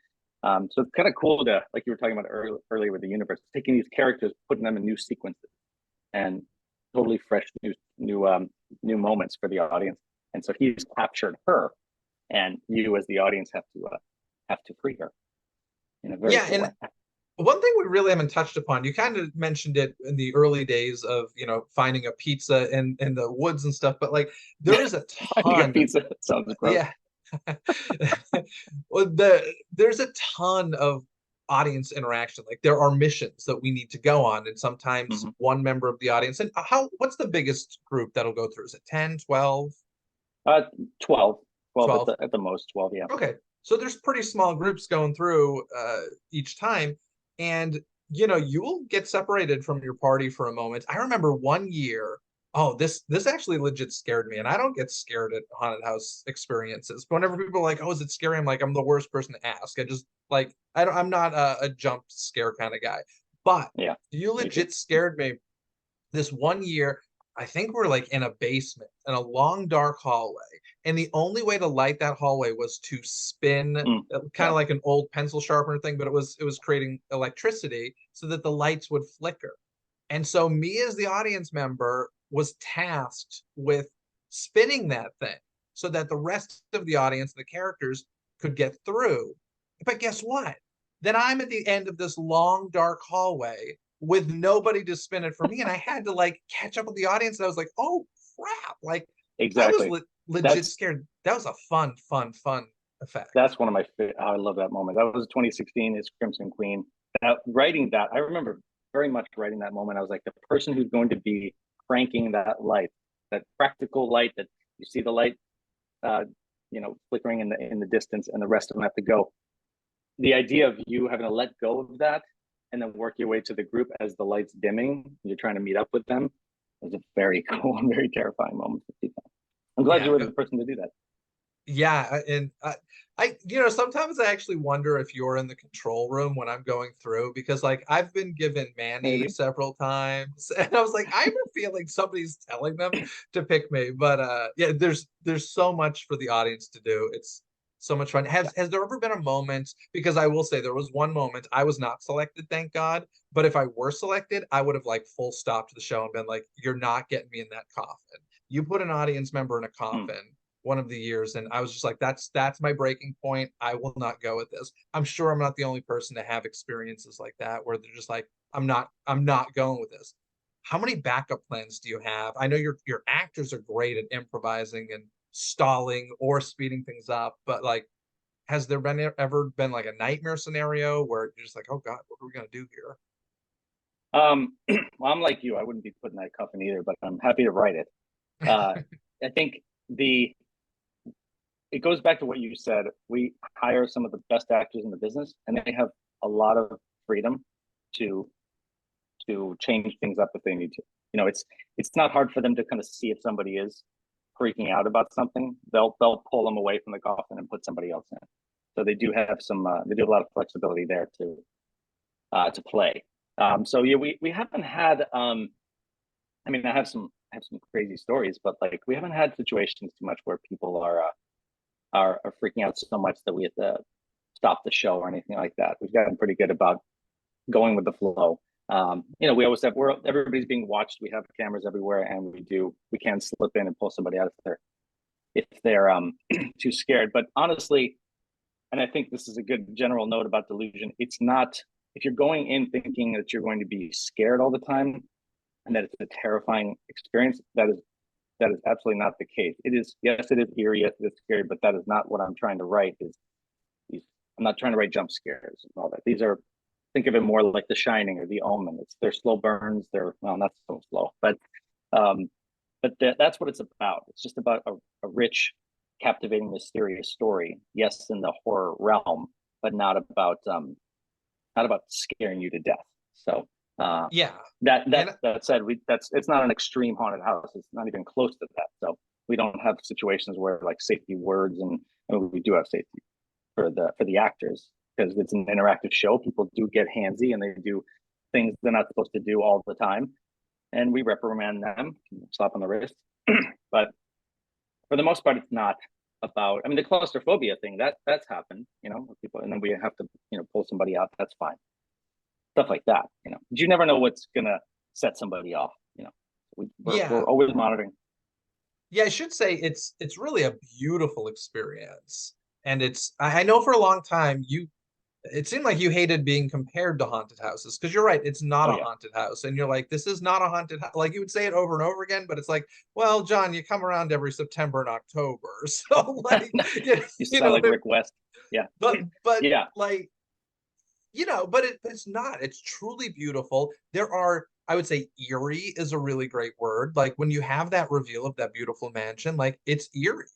Speaker 3: So it's kind of cool to, like you were talking about earlier with the universe, taking these characters, putting them in new sequences, and totally fresh new moments for the audience. And so he's captured her, and you as the audience have to free her in a very cool way.
Speaker 2: One thing we really haven't touched upon, you kind of mentioned it in the early days of, finding a pizza in the woods and stuff, but like there is a ton.
Speaker 3: Pizza sounds gross.
Speaker 2: Yeah. Well, there's a ton of audience interaction. Like there are missions that we need to go on, and sometimes one member of the audience. And what's the biggest group that'll go through? Is it 10, 12?
Speaker 3: 12 at the most, 12, yeah.
Speaker 2: Okay. So there's pretty small groups going through each time. And, you will get separated from your party for a moment. I remember one year, this actually legit scared me. And I don't get scared at haunted house experiences. But whenever people are like, oh, is it scary? I'm like, I'm the worst person to ask. I just I'm not a jump scare kind of guy. But yeah, you legit scared me. This one year, I think we're like in a basement in a long, dark hallway. And the only way to light that hallway was to spin kind of like an old pencil sharpener thing, but it was creating electricity so that the lights would flicker. And so me as the audience member was tasked with spinning that thing so that the rest of the audience, the characters, could get through. But guess what? Then I'm at the end of this long, dark hallway with nobody to spin it for me. And I had to like catch up with the audience. And I was like, oh crap. Like
Speaker 3: exactly.
Speaker 2: I was legit scared. That was a fun effect.
Speaker 3: That's one of my favorite. I love that moment. That was 2016, His Crimson Queen. Writing that, I remember very much writing that moment. I was like, the person who's going to be cranking that light, that practical light that you see the light, flickering in the distance, and the rest of them have to go. The idea of you having to let go of that and then work your way to the group as the light's dimming, you're trying to meet up with them, was a very cool and very terrifying moment for people. I'm glad you were the person to do that.
Speaker 2: Yeah, and sometimes I actually wonder if you're in the control room when I'm going through, because like I've been given Manny
Speaker 3: Maybe.
Speaker 2: several times, and I was like, I have a feeling somebody's telling them to pick me. But yeah, there's so much for the audience to do. It's so much fun. Has there ever been a moment? Because I will say there was one moment I was not selected, thank God. But if I were selected, I would have like full stopped the show and been like, "You're not getting me in that coffin. You put an audience member in a
Speaker 3: Hmm.
Speaker 2: coffin." One of the years, and I was just like, that's my breaking point. I will not go with this. I'm sure I'm not the only person to have experiences like that where they're just like, I'm not going with this. How many backup plans do you have? I know your actors are great at improvising and stalling or speeding things up, but like, has there been ever been like a nightmare scenario where you're just like, oh God, what are we gonna do here?
Speaker 3: Well, I'm like you. I wouldn't be putting that coffin either, but I'm happy to write it. I think it goes back to what you said. We hire some of the best actors in the business, and they have a lot of freedom to change things up if they need to. It's not hard for them to kind of see if somebody is freaking out about something. They'll pull them away from the coffin and put somebody else in. So they do have they do have a lot of flexibility there to play. So yeah, we haven't had. I mean, I have some crazy stories, but like we haven't had situations too much where people are freaking out so much that we have to stop the show or anything like that. We've gotten pretty good about going with the flow. We always have everybody's being watched. We have cameras everywhere, and we can slip in and pull somebody out if they're too scared. But honestly, and I think this is a good general note about Delusion. It's not, if you're going in thinking that you're going to be scared all the time and that it's a terrifying experience, that is absolutely not the case. It is, yes, it is eerie, yes, it is scary, but that is not what I'm trying to write. I'm not trying to write jump scares and all that. These are, think of it more like The Shining or The Omen. They're slow burns. They're, well, not so slow, but that's what it's about. It's just about a rich, captivating, mysterious story. Yes, in the horror realm, but not about scaring you to death. So
Speaker 2: Yeah.
Speaker 3: that said, it's not an extreme haunted house. It's not even close to that. So we don't have situations where like safety words, and we do have safety for the actors because it's an interactive show. People do get handsy and they do things they're not supposed to do all the time, and we reprimand them, slap on the wrist. But for the most part, it's not about. I mean, the claustrophobia thing that's happened, people, and then we have to pull somebody out. That's fine. Stuff like that, but you never know what's gonna set somebody off. We're always monitoring.
Speaker 2: Yeah, I should say it's really a beautiful experience. And I know for a long time it seemed like you hated being compared to haunted houses, because you're right, it's not a haunted house. And you're like, this is not a haunted house. Like you would say it over and over again, but it's like, well, John, you come around every September and October. So like
Speaker 3: you sound like Rick West. Yeah.
Speaker 2: But
Speaker 3: yeah.
Speaker 2: Like, but it's not. It's truly beautiful. There are, I would say, eerie is a really great word. Like when you have that reveal of that beautiful mansion, like it's eerie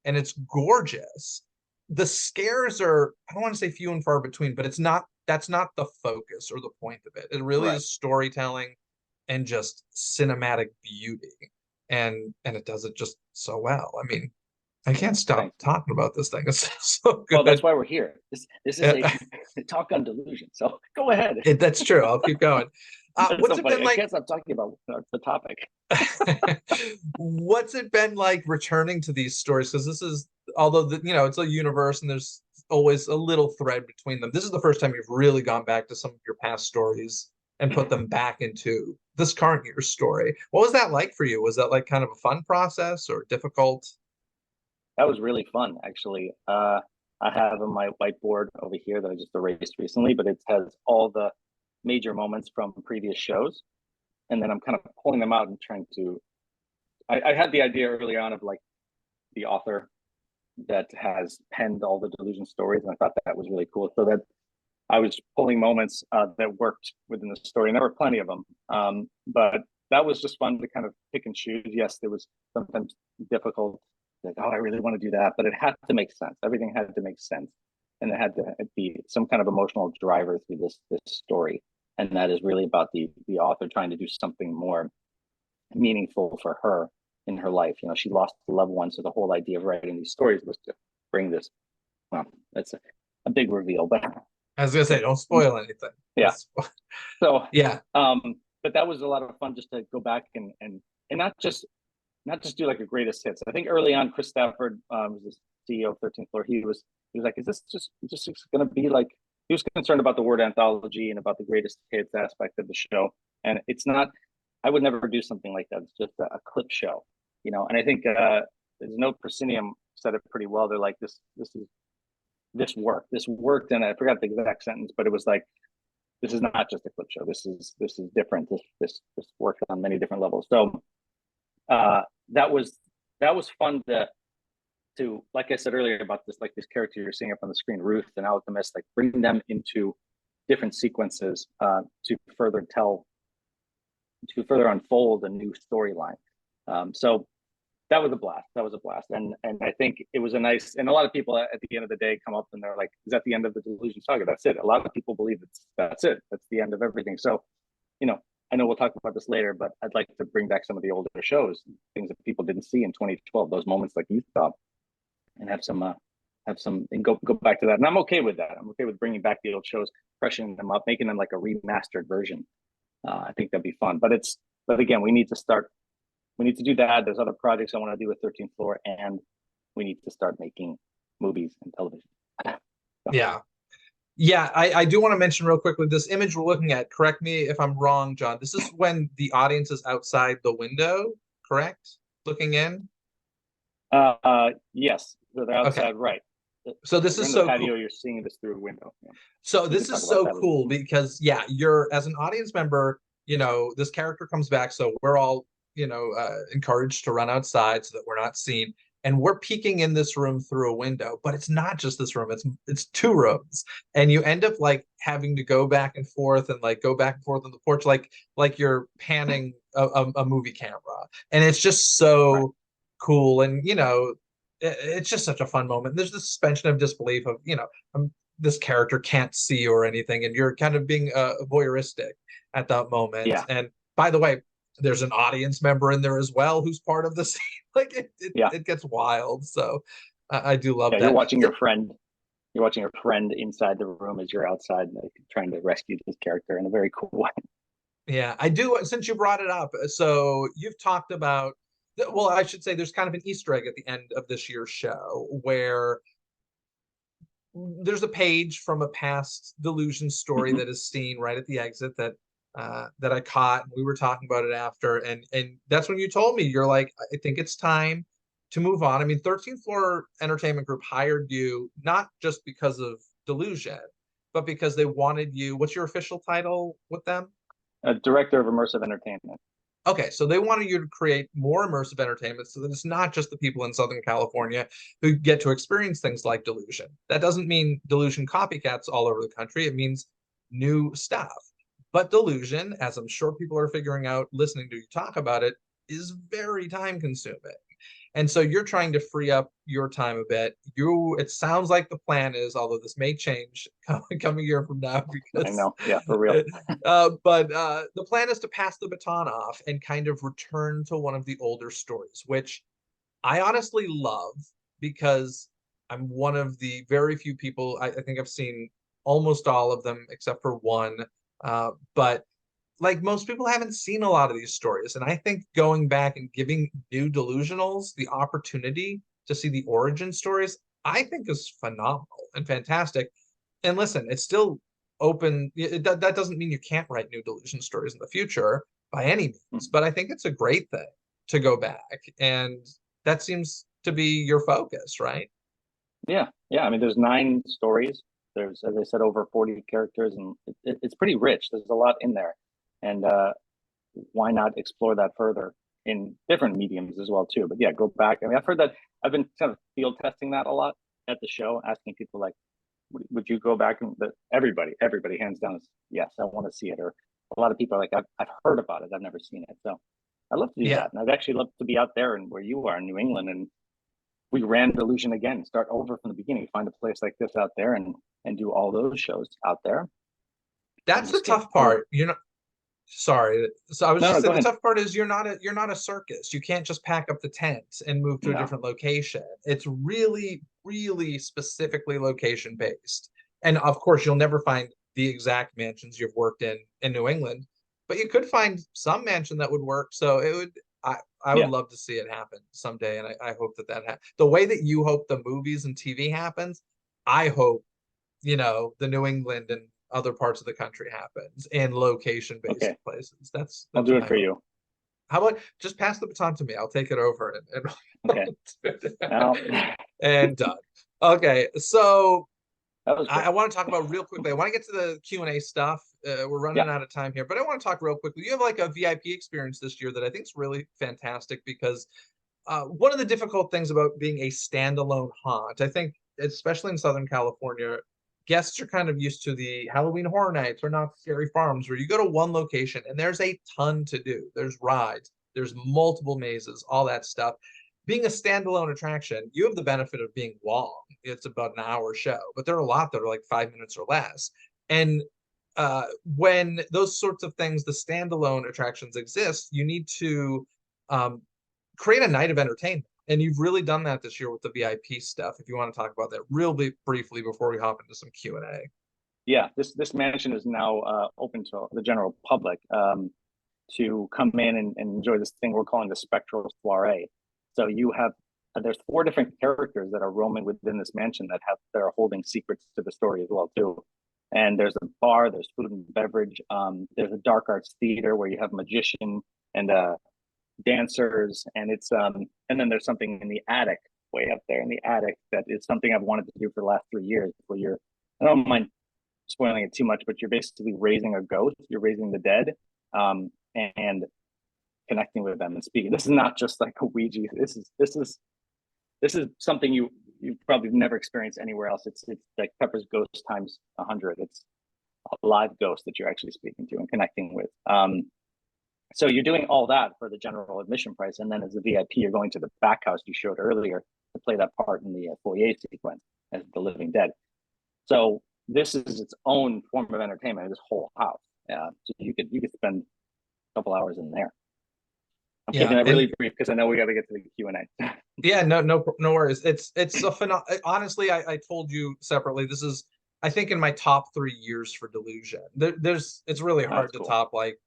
Speaker 2: and it's gorgeous. The scares are, I don't want to say few and far between, but that's not the focus or the point of it. It really is storytelling and just cinematic beauty. And it does it just so well. I mean, I can't stop talking about this thing. It's so good.
Speaker 3: Well, that's why we're here. This is a talk on Delusion. So go ahead.
Speaker 2: That's true. I'll keep going. What's it been like?
Speaker 3: I can't stop talking about the topic.
Speaker 2: What's it been like returning to these stories? Because this is, although it's a universe and there's always a little thread between them. This is the first time you've really gone back to some of your past stories and put them back into this current year's story. What was that like for you? Was that like kind of a fun process or difficult?
Speaker 3: That was really fun, actually. I have on my whiteboard over here that I just erased recently, but it has all the major moments from previous shows. And then I'm kind of pulling them out and trying to, I had the idea early on of like the author that has penned all the Delusion stories. And I thought that was really cool. So that I was pulling moments that worked within the story, and there were plenty of them. But that was just fun to kind of pick and choose. Yes, there was sometimes difficult, like, oh, I really want to do that, but it had to make sense. Everything had to make sense, and it had to be some kind of emotional driver through this story. And that is really about the author trying to do something more meaningful for her in her life. You know, she lost a loved one, so the whole idea of writing these stories was to bring this. Well, that's a big reveal, but
Speaker 2: I was gonna say, don't spoil anything.
Speaker 3: Yeah. So
Speaker 2: yeah,
Speaker 3: but that was a lot of fun just to go back and not just do like a greatest hits. I think early on, Chris Stafford was the CEO of 13th Floor. He was like, is this just going to be like? He was concerned about the word anthology and about the greatest hits aspect of the show, and it's not. I would never do something like that. It's just a clip show, you know. And I think there's no Proscenium said it pretty well. They're like, this worked, and I forgot the exact sentence, but it was like, this is not just a clip show. This is different. This worked on many different levels. So that was fun to like I said earlier about this character you're seeing up on the screen, Ruth and Alchemist, like bring them into different sequences to further unfold a new storyline. So that was a blast. And I think it was a nice, and a lot of people at the end of the day come up and they're like, is that the end of the Delusion saga? That's it. A lot of people believe that's it. That's the end of everything. So, you know, I know we'll talk about this later, but I'd like to bring back some of the older shows, things that people didn't see in 2012, those moments like you saw, and have some and go back to that. And I'm okay with that. I'm okay with bringing back the old shows, freshening them up, making them like a remastered version. I think that'd be fun. But again, we need to do that. There's other projects I want to do with 13th Floor, and we need to start making movies and television. So.
Speaker 2: Yeah, I do want to mention real quickly, this image we're looking at, correct me if I'm wrong, John, this is when the audience is outside the window, correct? Looking in?
Speaker 3: Yes, so they're outside,
Speaker 2: okay.
Speaker 3: Right.
Speaker 2: So this is so
Speaker 3: patio,
Speaker 2: cool.
Speaker 3: You're seeing this through a window. Yeah.
Speaker 2: So this is so cool because, yeah, you're, as an audience member, you know, this character comes back, so we're all, you know, encouraged to run outside so that we're not seen. And we're peeking in this room through a window, but it's not just this room, it's two rooms. And you end up like having to go back and forth and like go back and forth on the porch, like you're panning a movie camera. And it's just so cool. And, you know, it's just such a fun moment. There's the suspension of disbelief of, you know, this character can't see you or anything, and you're kind of being voyeuristic at that moment.
Speaker 3: Yeah.
Speaker 2: And by the way, there's an audience member in there as well who's part of the scene. Like it gets wild. So I do love that.
Speaker 3: You're watching your friend. You're watching your friend inside the room as you're outside, like, trying to rescue this character in a very cool way.
Speaker 2: Yeah, I do. Since you brought it up, so you've talked about. Well, I should say there's kind of an Easter egg at the end of this year's show where there's a page from a past Delusion story that is seen right at the exit that I caught, and we were talking about it after, and that's when you told me, you're like, I think it's time to move on. I mean, 13th Floor Entertainment Group hired you not just because of Delusion, but because they wanted you. What's your official title with them?
Speaker 3: Director of Immersive Entertainment.
Speaker 2: Okay, so they wanted you to create more immersive entertainment so that it's not just the people in Southern California who get to experience things like Delusion. That doesn't mean Delusion copycats all over the country. It means new stuff. But Delusion, as I'm sure people are figuring out listening to you talk about it, is very time consuming. And so you're trying to free up your time a bit. It sounds like the plan is, although this may change coming a year from now, because
Speaker 3: I know, yeah, for real.
Speaker 2: But the plan is to pass the baton off and kind of return to one of the older stories, which I honestly love, because I'm one of the very few people, I think I've seen almost all of them except for one, but like most people haven't seen a lot of these stories. And I think going back and giving new Delusionals the opportunity to see the origin stories, I think is phenomenal and fantastic. And listen, it's still open. That doesn't mean you can't write new Delusion stories in the future by any means, but I think it's a great thing to go back. And that seems to be your focus, right?
Speaker 3: Yeah. I mean, there's 9 stories. There's, as I said, over 40 characters, and it's pretty rich. There's a lot in there. And why not explore that further in different mediums as well too? But yeah, go back. I mean, I've heard that. I've been kind of field testing that a lot at the show, asking people like, would you go back? And everybody hands down is yes, I want to see it. Or a lot of people are like, I've heard about it, I've never seen it. So I love to do that. And I'd actually love to be out there and where you are in New England, and we ran Delusion again, start over from the beginning, find a place like this out there and do all those shows out there.
Speaker 2: That's the tough part. Sorry. So I was
Speaker 3: No,
Speaker 2: just
Speaker 3: no, go
Speaker 2: saying the
Speaker 3: ahead.
Speaker 2: tough part is you're not a circus. You can't just pack up the tent and move to a
Speaker 3: No.
Speaker 2: different location. It's really, really specifically location based. And of course, you'll never find the exact mansions you've worked in New England, but you could find some mansion that would work. So it would, I would
Speaker 3: Yeah.
Speaker 2: love to see it happen someday. And I hope that happens. The way that you hope the movies and TV happens, I hope, the New England and other parts of the country happens in location-based
Speaker 3: Okay.
Speaker 2: places. That's
Speaker 3: I'll do
Speaker 2: my
Speaker 3: it for
Speaker 2: hope.
Speaker 3: you.
Speaker 2: How about just pass the baton to me? I'll take it over
Speaker 3: Okay. Well,
Speaker 2: and done. Okay, so
Speaker 3: that was
Speaker 2: I
Speaker 3: great.
Speaker 2: want to talk about real quickly. I want to get to the Q&A stuff. We're running
Speaker 3: Yeah.
Speaker 2: out of time here, but I want to talk real quickly. You have like a VIP experience this year that I think is really fantastic because one of the difficult things about being a standalone haunt, I think, especially in Southern California, guests are kind of used to the Halloween Horror Nights or Not Scary Farms, where you go to one location and there's a ton to do. There's rides, there's multiple mazes, all that stuff. Being a standalone attraction, you have the benefit of being long. It's about an hour show, but there are a lot that are like 5 minutes or less. And when those sorts of things, the standalone attractions exist, you need to create a night of entertainment. And you've really done that this year with the VIP stuff. If you want to talk about that real briefly before we hop into some Q&A.
Speaker 3: Yeah, this mansion is now open to the general public to come in and enjoy this thing we're calling the Spectral Soiree. So you have there's 4 different characters that are roaming within this mansion that are holding secrets to the story as well too. And there's a bar, there's food and beverage, there's a dark arts theater where you have a magician and dancers, and it's and then there's something in the attic, way up there in the attic, that is something I've wanted to do for the last 3 years, where I don't mind spoiling it too much, but you're basically raising a ghost, you're raising the dead, and connecting with them and speaking. This is not just like a Ouija. This is something you probably never experienced anywhere else. It's like Pepper's Ghost times 100. It's a live ghost that you're actually speaking to and connecting with. So you're doing all that for the general admission price, and then as a VIP, you're going to the back house you showed earlier to play that part in the foyer sequence as the Living Dead. So this is its own form of entertainment. This whole house, so you could spend a couple hours in there. I'm keeping that really brief because I know we got to get to the Q&A.
Speaker 2: Yeah, no worries. It's a honestly, I told you separately. This is, I think, in my top 3 years for Delusion. It's really hard to top like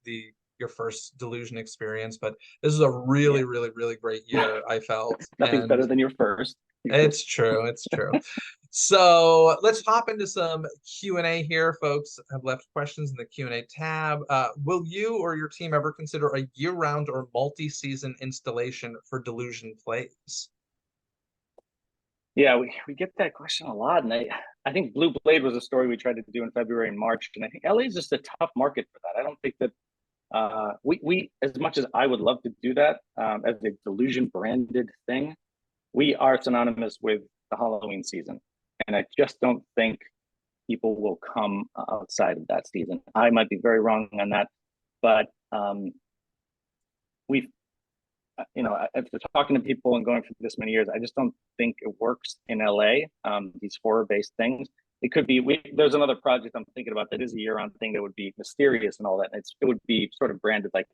Speaker 2: your first Delusion experience, but this is a really, really, really great year. I felt
Speaker 3: Nothing's better than your first.
Speaker 2: It's true. It's true. So let's hop into some Q&A here. Folks have left questions in the Q&A tab. Will you or your team ever consider a year-round or multi-season installation for Delusion plays?
Speaker 3: Yeah, we get that question a lot. And I think Blue Blade was a story we tried to do in February and March. And I think LA is just a tough market for that. I don't think that we as much as I would love to do that as a Delusion branded thing, we are synonymous with the Halloween season. And I just don't think people will come outside of that season. I might be very wrong on that, but we've, after talking to people and going for this many years, I just don't think it works in LA, these horror-based things. It could be, there's another project I'm thinking about that is a year-round thing that would be mysterious and all that. And it would be sort of branded like,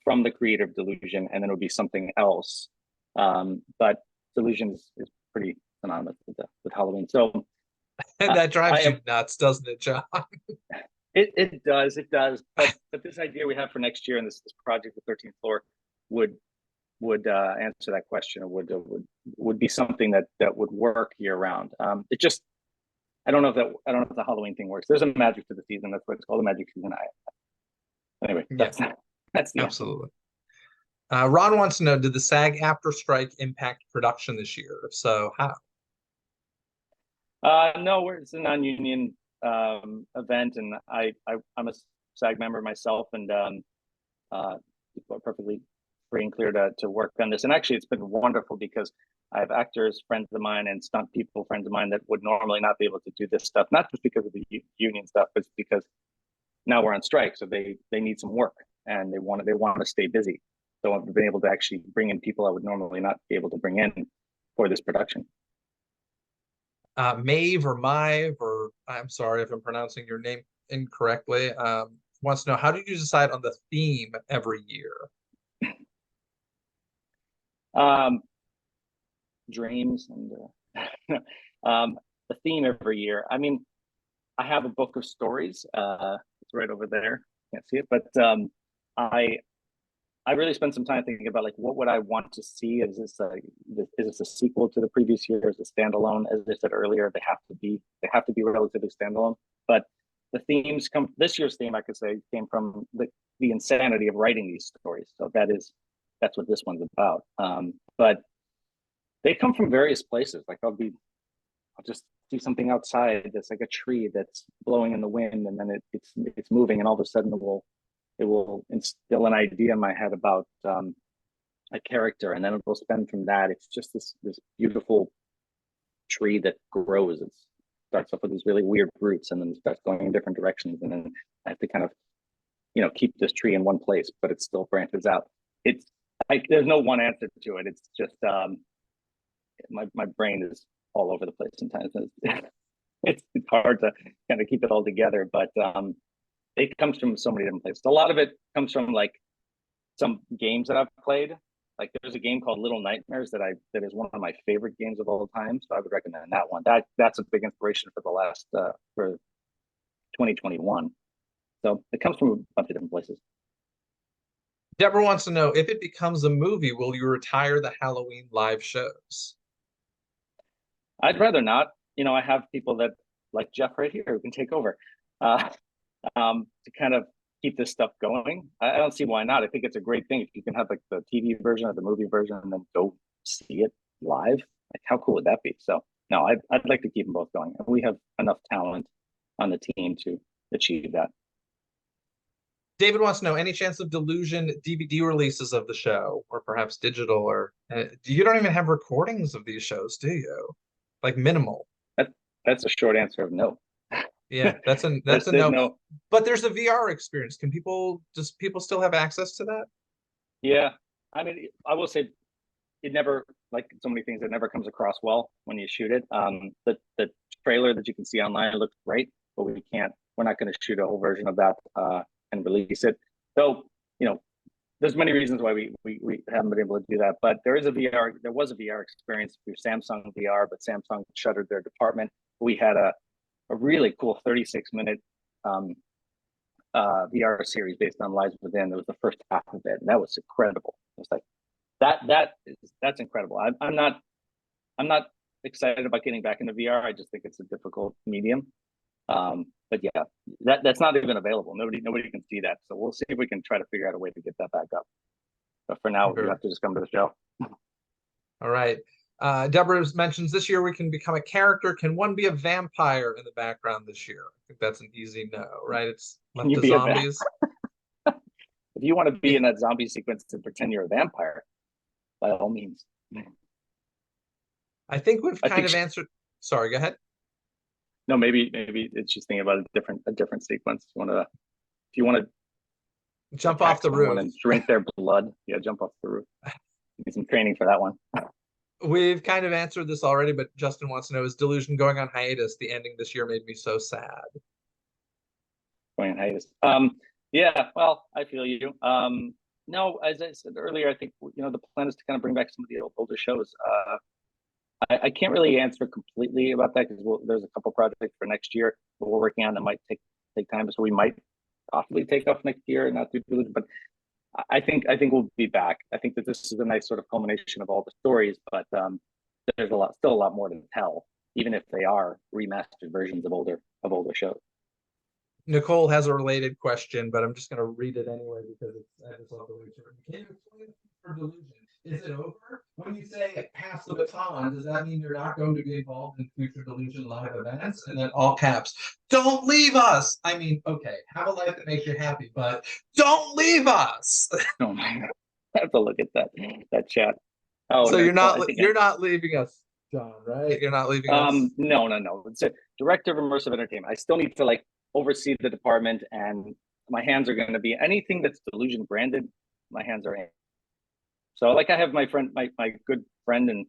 Speaker 3: from the creator of Delusion, and then it would be something else. But Delusion is pretty synonymous with Halloween. So
Speaker 2: and that drives you nuts, doesn't it, John?
Speaker 3: It does. But this idea we have for next year and this project, the 13th floor, would answer that question. Would be something that would work year round. It just, I don't know if the Halloween thing works. There's a magic to the season. That's what it's called, the magic season. Anyway, that's the
Speaker 2: absolutely. Ron wants to know, did the SAG after strike impact production this year? If so, how?
Speaker 3: No, it's a non-union event, and I'm a SAG member myself, and people are perfectly free and clear to work on this. And actually, it's been wonderful because I have actors, friends of mine, and stunt people, friends of mine, that would normally not be able to do this stuff, not just because of the union stuff, but because now we're on strike, so they need some work and they want to stay busy. So I've been able to actually bring in people I would normally not be able to bring in for this production.
Speaker 2: Maeve or I'm sorry if I'm pronouncing your name incorrectly. wants to know, how do you decide on the theme every year?
Speaker 3: Dreams and the theme every year. I mean, I have a book of stories. It's right over there. Can't see it, but I really spent some time thinking about, like, what would I want to see? Is this a sequel to the previous year? Is it standalone? As I said earlier, they have to be relatively standalone. But the themes this year's theme, I could say, came from the insanity of writing these stories. So that's what this one's about. But they come from various places. Like I'll just see something outside that's like a tree that's blowing in the wind, and then it's moving, and all of a sudden it will instill an idea in my head about a character, and then it will spin from that. It's just this beautiful tree that grows. It starts off with these really weird roots, and then it starts going in different directions, and then I have to kind of, keep this tree in one place, but it still branches out. It's like there's no one answer to it. It's just my brain is all over the place sometimes. It's hard to kind of keep it all together, but it comes from so many different places. A lot of it comes from like some games that I've played. Like there's a game called Little Nightmares that is one of my favorite games of all time. So I would recommend that one. That's a big inspiration for for 2021. So it comes from a bunch of different places.
Speaker 2: Deborah wants to know, if it becomes a movie, will you retire the Halloween live shows?
Speaker 3: I'd rather not. I have people that, like Jeff right here, who can take over to kind of keep this stuff going. I don't see why not. I think it's a great thing if you can have like the TV version or the movie version and then go see it live. Like, how cool would that be? So no, I'd like to keep them both going. We have enough talent on the team to achieve that.
Speaker 2: David wants to know, any chance of Delusion DVD releases of the show, or perhaps digital, or you don't even have recordings of these shows, do you? Like minimal.
Speaker 3: That's a short answer of no.
Speaker 2: Yeah, that's a no. But there's a VR experience. Does people still have access to that?
Speaker 3: Yeah. I mean, I will say it never, like so many things, it never comes across well when you shoot it. The trailer that you can see online looks great, but we're not going to shoot a whole version of that and release it. So, there's many reasons why we haven't been able to do that, but there was a VR experience through Samsung VR, but Samsung shuttered their department. We had a really cool 36-minute VR series based on Lives Within. It was the first half of it, and that was incredible. It's like that's incredible. I'm not excited about getting back into VR. I just think it's a difficult medium. But yeah, that's not even available. Nobody can see that. So we'll see if we can try to figure out a way to get that back up. But for now, you have to just come to the show.
Speaker 2: All right. Deborah mentions this year we can become a character. Can one be a vampire in the background this year? I think that's an easy no, right? It's left to zombies.
Speaker 3: If you want to be in that zombie sequence and pretend you're a vampire, by all means.
Speaker 2: I think we've kind of answered. Sorry, go ahead.
Speaker 3: No, maybe it's just thinking about a different sequence. If you want to
Speaker 2: jump off the roof
Speaker 3: and drink their blood, yeah, jump off the roof. Need some training for that one.
Speaker 2: We've kind of answered this already, but Justin wants to know, is Delusion going on hiatus? The ending this year made me so sad.
Speaker 3: Going on hiatus. Yeah, well, I feel you. No, as I said earlier, I think the plan is to kind of bring back some of the older shows. I can't really answer completely about that because there's a couple projects for next year that we're working on that might take time. So we might possibly take off next year and not do Delusion, but I think we'll be back. I think that this is a nice sort of culmination of all the stories, but there's still a lot more to tell, even if they are remastered versions of older shows.
Speaker 2: Nicole has a related question, but I'm just going to read it anyway because I just love the way it's written. Can you explain for Delusion? Is it over? When you say pass the baton, does that mean you're not going to be involved in future Delusion live events? And then all caps, don't leave us. I mean, okay, have a life that makes you happy, but don't leave us.
Speaker 3: Oh my God. I have to look at that chat.
Speaker 2: Oh, so you're not leaving us, Jon, right? You're not leaving us.
Speaker 3: No. It's a director of immersive entertainment. I still need to oversee the department, and my hands are going to be anything that's Delusion branded. My hands are in. So I have my good friend and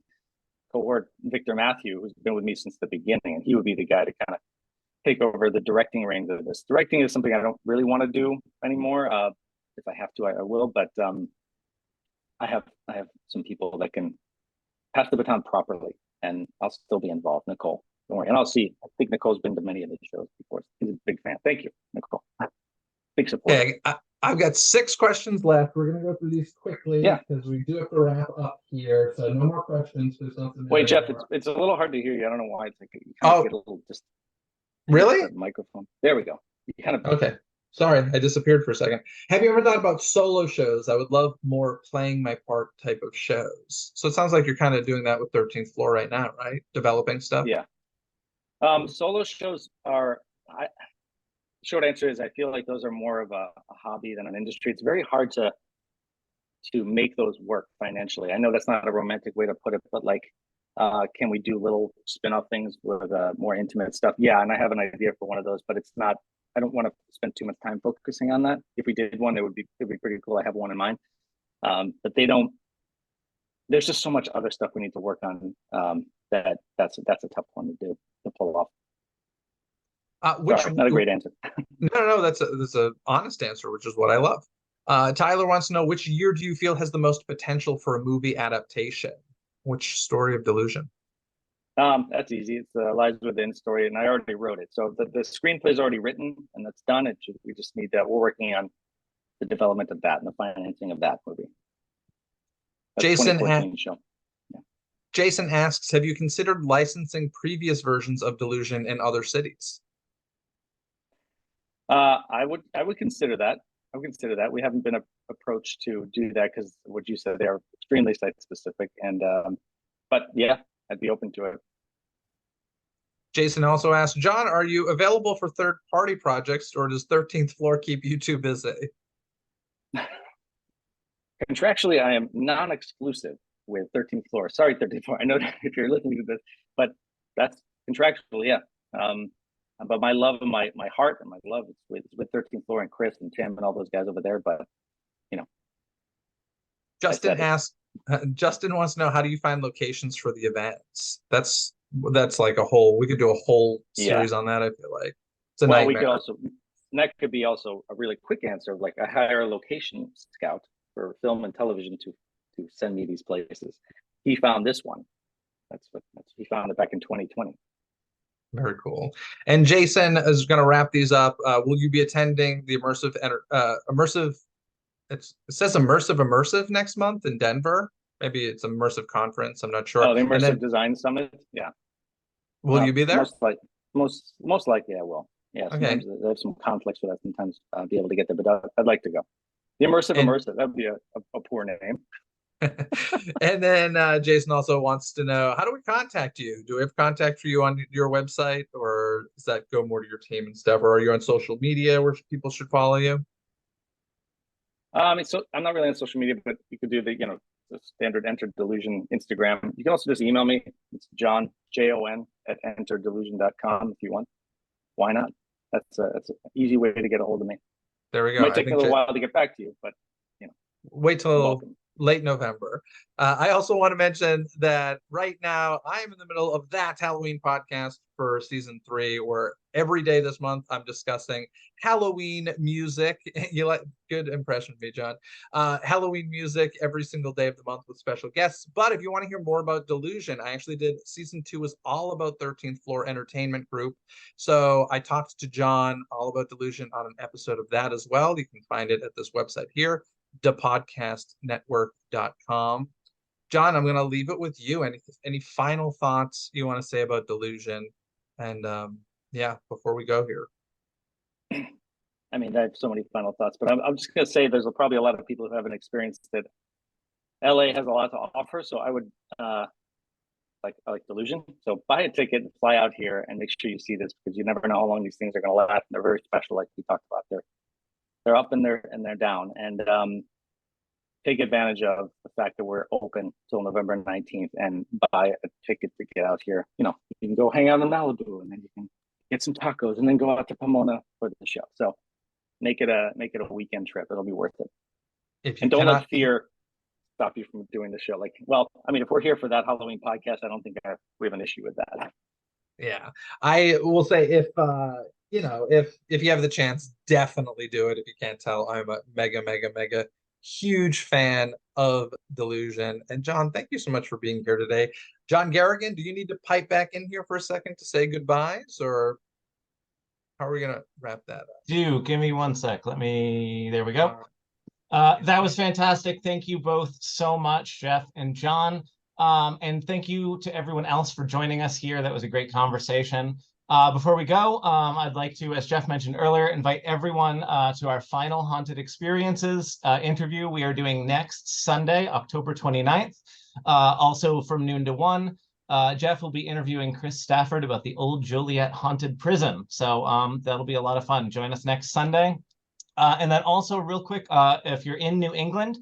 Speaker 3: cohort, Victor Matthew, who's been with me since the beginning, and he would be the guy to kind of take over the directing reins of this. Directing is something I don't really want to do anymore. If I have to, I will. But I have some people that can pass the baton properly, and I'll still be involved. Nicole, don't worry, and I'll see. I think Nicole's been to many of the shows before. He's a big fan. Thank you, Nicole. Big support.
Speaker 2: Okay, I've got 6 questions left. We're gonna go through these quickly because we do have to wrap up here. So no more questions.
Speaker 3: Wait, Jeff, it's a little hard to hear you. I don't know why. It's like you kind of get a little just
Speaker 2: really
Speaker 3: microphone. There we go. You kind of
Speaker 2: okay. Sorry, I disappeared for a second. Have you ever thought about solo shows? I would love more playing my part type of shows. So it sounds like you're kind of doing that with 13th Floor right now, right? Developing stuff.
Speaker 3: Yeah. Solo shows are. Short answer is I feel like those are more of a hobby than an industry. It's very hard to make those work financially. I know that's not a romantic way to put it, but like, can we do little spin-off things with more intimate stuff? Yeah, and I have an idea for one of those, but it's not. I don't want to spend too much time focusing on that. If we did one, it'd be pretty cool. I have one in mind, but they don't. There's just so much other stuff we need to work on. That's a tough one to pull off. Sorry, not a great answer.
Speaker 2: No, that's a honest answer, which is what I love. Tyler wants to know, which year do you feel has the most potential for a movie adaptation? Which story of Delusion?
Speaker 3: That's easy. It's the Lies Within story, and I already wrote it. So the screenplay is already written, and that's done. We just need that. We're working on the development of that and the financing of that movie. That's
Speaker 2: Jason asks, have you considered licensing previous versions of Delusion in other cities?
Speaker 3: I would consider that. I would consider that. We haven't been approached to do that because what you said, they are extremely site specific, and but yeah, I'd be open to it.
Speaker 2: Jason also asked, John, are you available for third-party projects, or does 13th Floor keep you too busy?
Speaker 3: Contractually, I am non-exclusive with 13th Floor. Sorry, 13th Floor. I know that if you're listening to this, but that's contractual, yeah. But my love and my heart and my love is with 13th Floor and Chris and Tim and all those guys over there. But you know,
Speaker 2: Justin wants to know, how do you find locations for the events? That's like we could do a whole series on that. I feel like it's a nightmare.
Speaker 3: We could also, and that could be also a really quick answer. Like I hire a location scout for film and television to send me these places. He found this one. He found it back in 2020.
Speaker 2: Very cool. And Jason is going to wrap these up. Will you be attending the immersive? It says immersive next month in Denver. Maybe it's immersive conference. I'm not sure.
Speaker 3: Oh, the immersive design summit. Yeah.
Speaker 2: Will you be there?
Speaker 3: Most likely I will. Yeah.
Speaker 2: Okay.
Speaker 3: They have some conflicts with that. Sometimes I'll be able to get there, but I'd like to go. The immersive. That'd be a poor name.
Speaker 2: And then Jason also wants to know, how do we contact you? Do we have contact for you on your website, or does that go more to your team and stuff? Or are you on social media where people should follow you?
Speaker 3: So I'm not really on social media, but you could do the standard Enter Delusion Instagram. You can also just email me. It's Jon, Jon at enterdelusion.com if you want. Why not? That's an easy way to get a hold of me.
Speaker 2: There we go.
Speaker 3: It might take a little while to get back to you, but
Speaker 2: wait till late November. I also want to mention that right now I am in the middle of That Halloween podcast for season 3, where every day this month I'm discussing Halloween music. You like, good impression of me, John. Halloween music every single day of the month with special guests. But if you want to hear more about Delusion, I actually did season 2 was all about 13th Floor Entertainment Group. So I talked to John all about Delusion on an episode of that as well. You can find it at this website here, thepodcastnetwork.com. John, I'm going to leave it with you. Any final thoughts you want to say about Delusion? And before we go here.
Speaker 3: I mean, I have so many final thoughts, but I'm just going to say there's probably a lot of people who haven't experienced it. LA has a lot to offer, so I would I like Delusion. So buy a ticket and fly out here and make sure you see this, because you never know how long these things are going to last. And they're very special, like we talked about. They're up and they're down, and take advantage of the fact that we're open till November 19th and buy a ticket to get out here. You can go hang out in Malibu, and then you can get some tacos and then go out to Pomona for the show. So make it a weekend trip. It'll be worth it. And don't let fear stop you from doing the show. If we're here for that Halloween podcast, I don't think we have an issue with that.
Speaker 2: Yeah, I will say if you know, if you have the chance, definitely do it. If you can't tell, I'm a mega huge fan of Delusion. And John, thank you so much for being here today. John Garrigan, do you need to pipe back in here for a second to say goodbyes, or how are we gonna wrap that up?
Speaker 1: Give me one sec. There we go.
Speaker 2: Uh,
Speaker 1: That was fantastic. Thank you both so much, Jeff and John. And thank you to everyone else for joining us here. That was a great conversation. Before we go, I'd like to, as Jeff mentioned earlier, invite everyone to our final Haunted Experiences interview we are doing next Sunday, October 29th, also from noon to 1. Jeff will be interviewing Chris Stafford about the old Joliet Haunted Prison. So that'll be a lot of fun. Join us next Sunday. And then also real quick, if you're in New England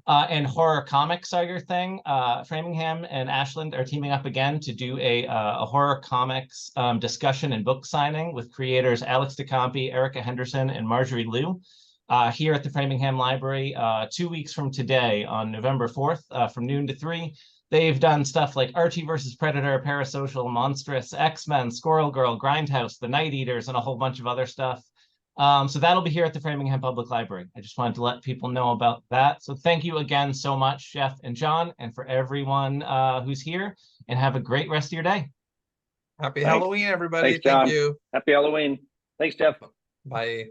Speaker 1: and horror comics are your thing, Framingham and Ashland are teaming up again to do a horror comics discussion and book signing with creators Alex DeCampi, Erica Henderson, and Marjorie Liu here at the Framingham Library 2 weeks from today on November 4th from noon to 3. They've done stuff like Archie versus Predator, Parasocial, Monstrous, X-Men, Squirrel Girl, Grindhouse, The Night Eaters, and a whole bunch of other stuff. So that'll be here at the Framingham Public Library. I just wanted to let people know about that. So thank you again so much, Jeff and John, and for everyone who's here, and have a great rest of your day.
Speaker 2: Happy Halloween, everybody.
Speaker 3: Thanks, John.
Speaker 2: Thank you.
Speaker 3: Happy Halloween. Thanks, Jeff.
Speaker 2: Bye.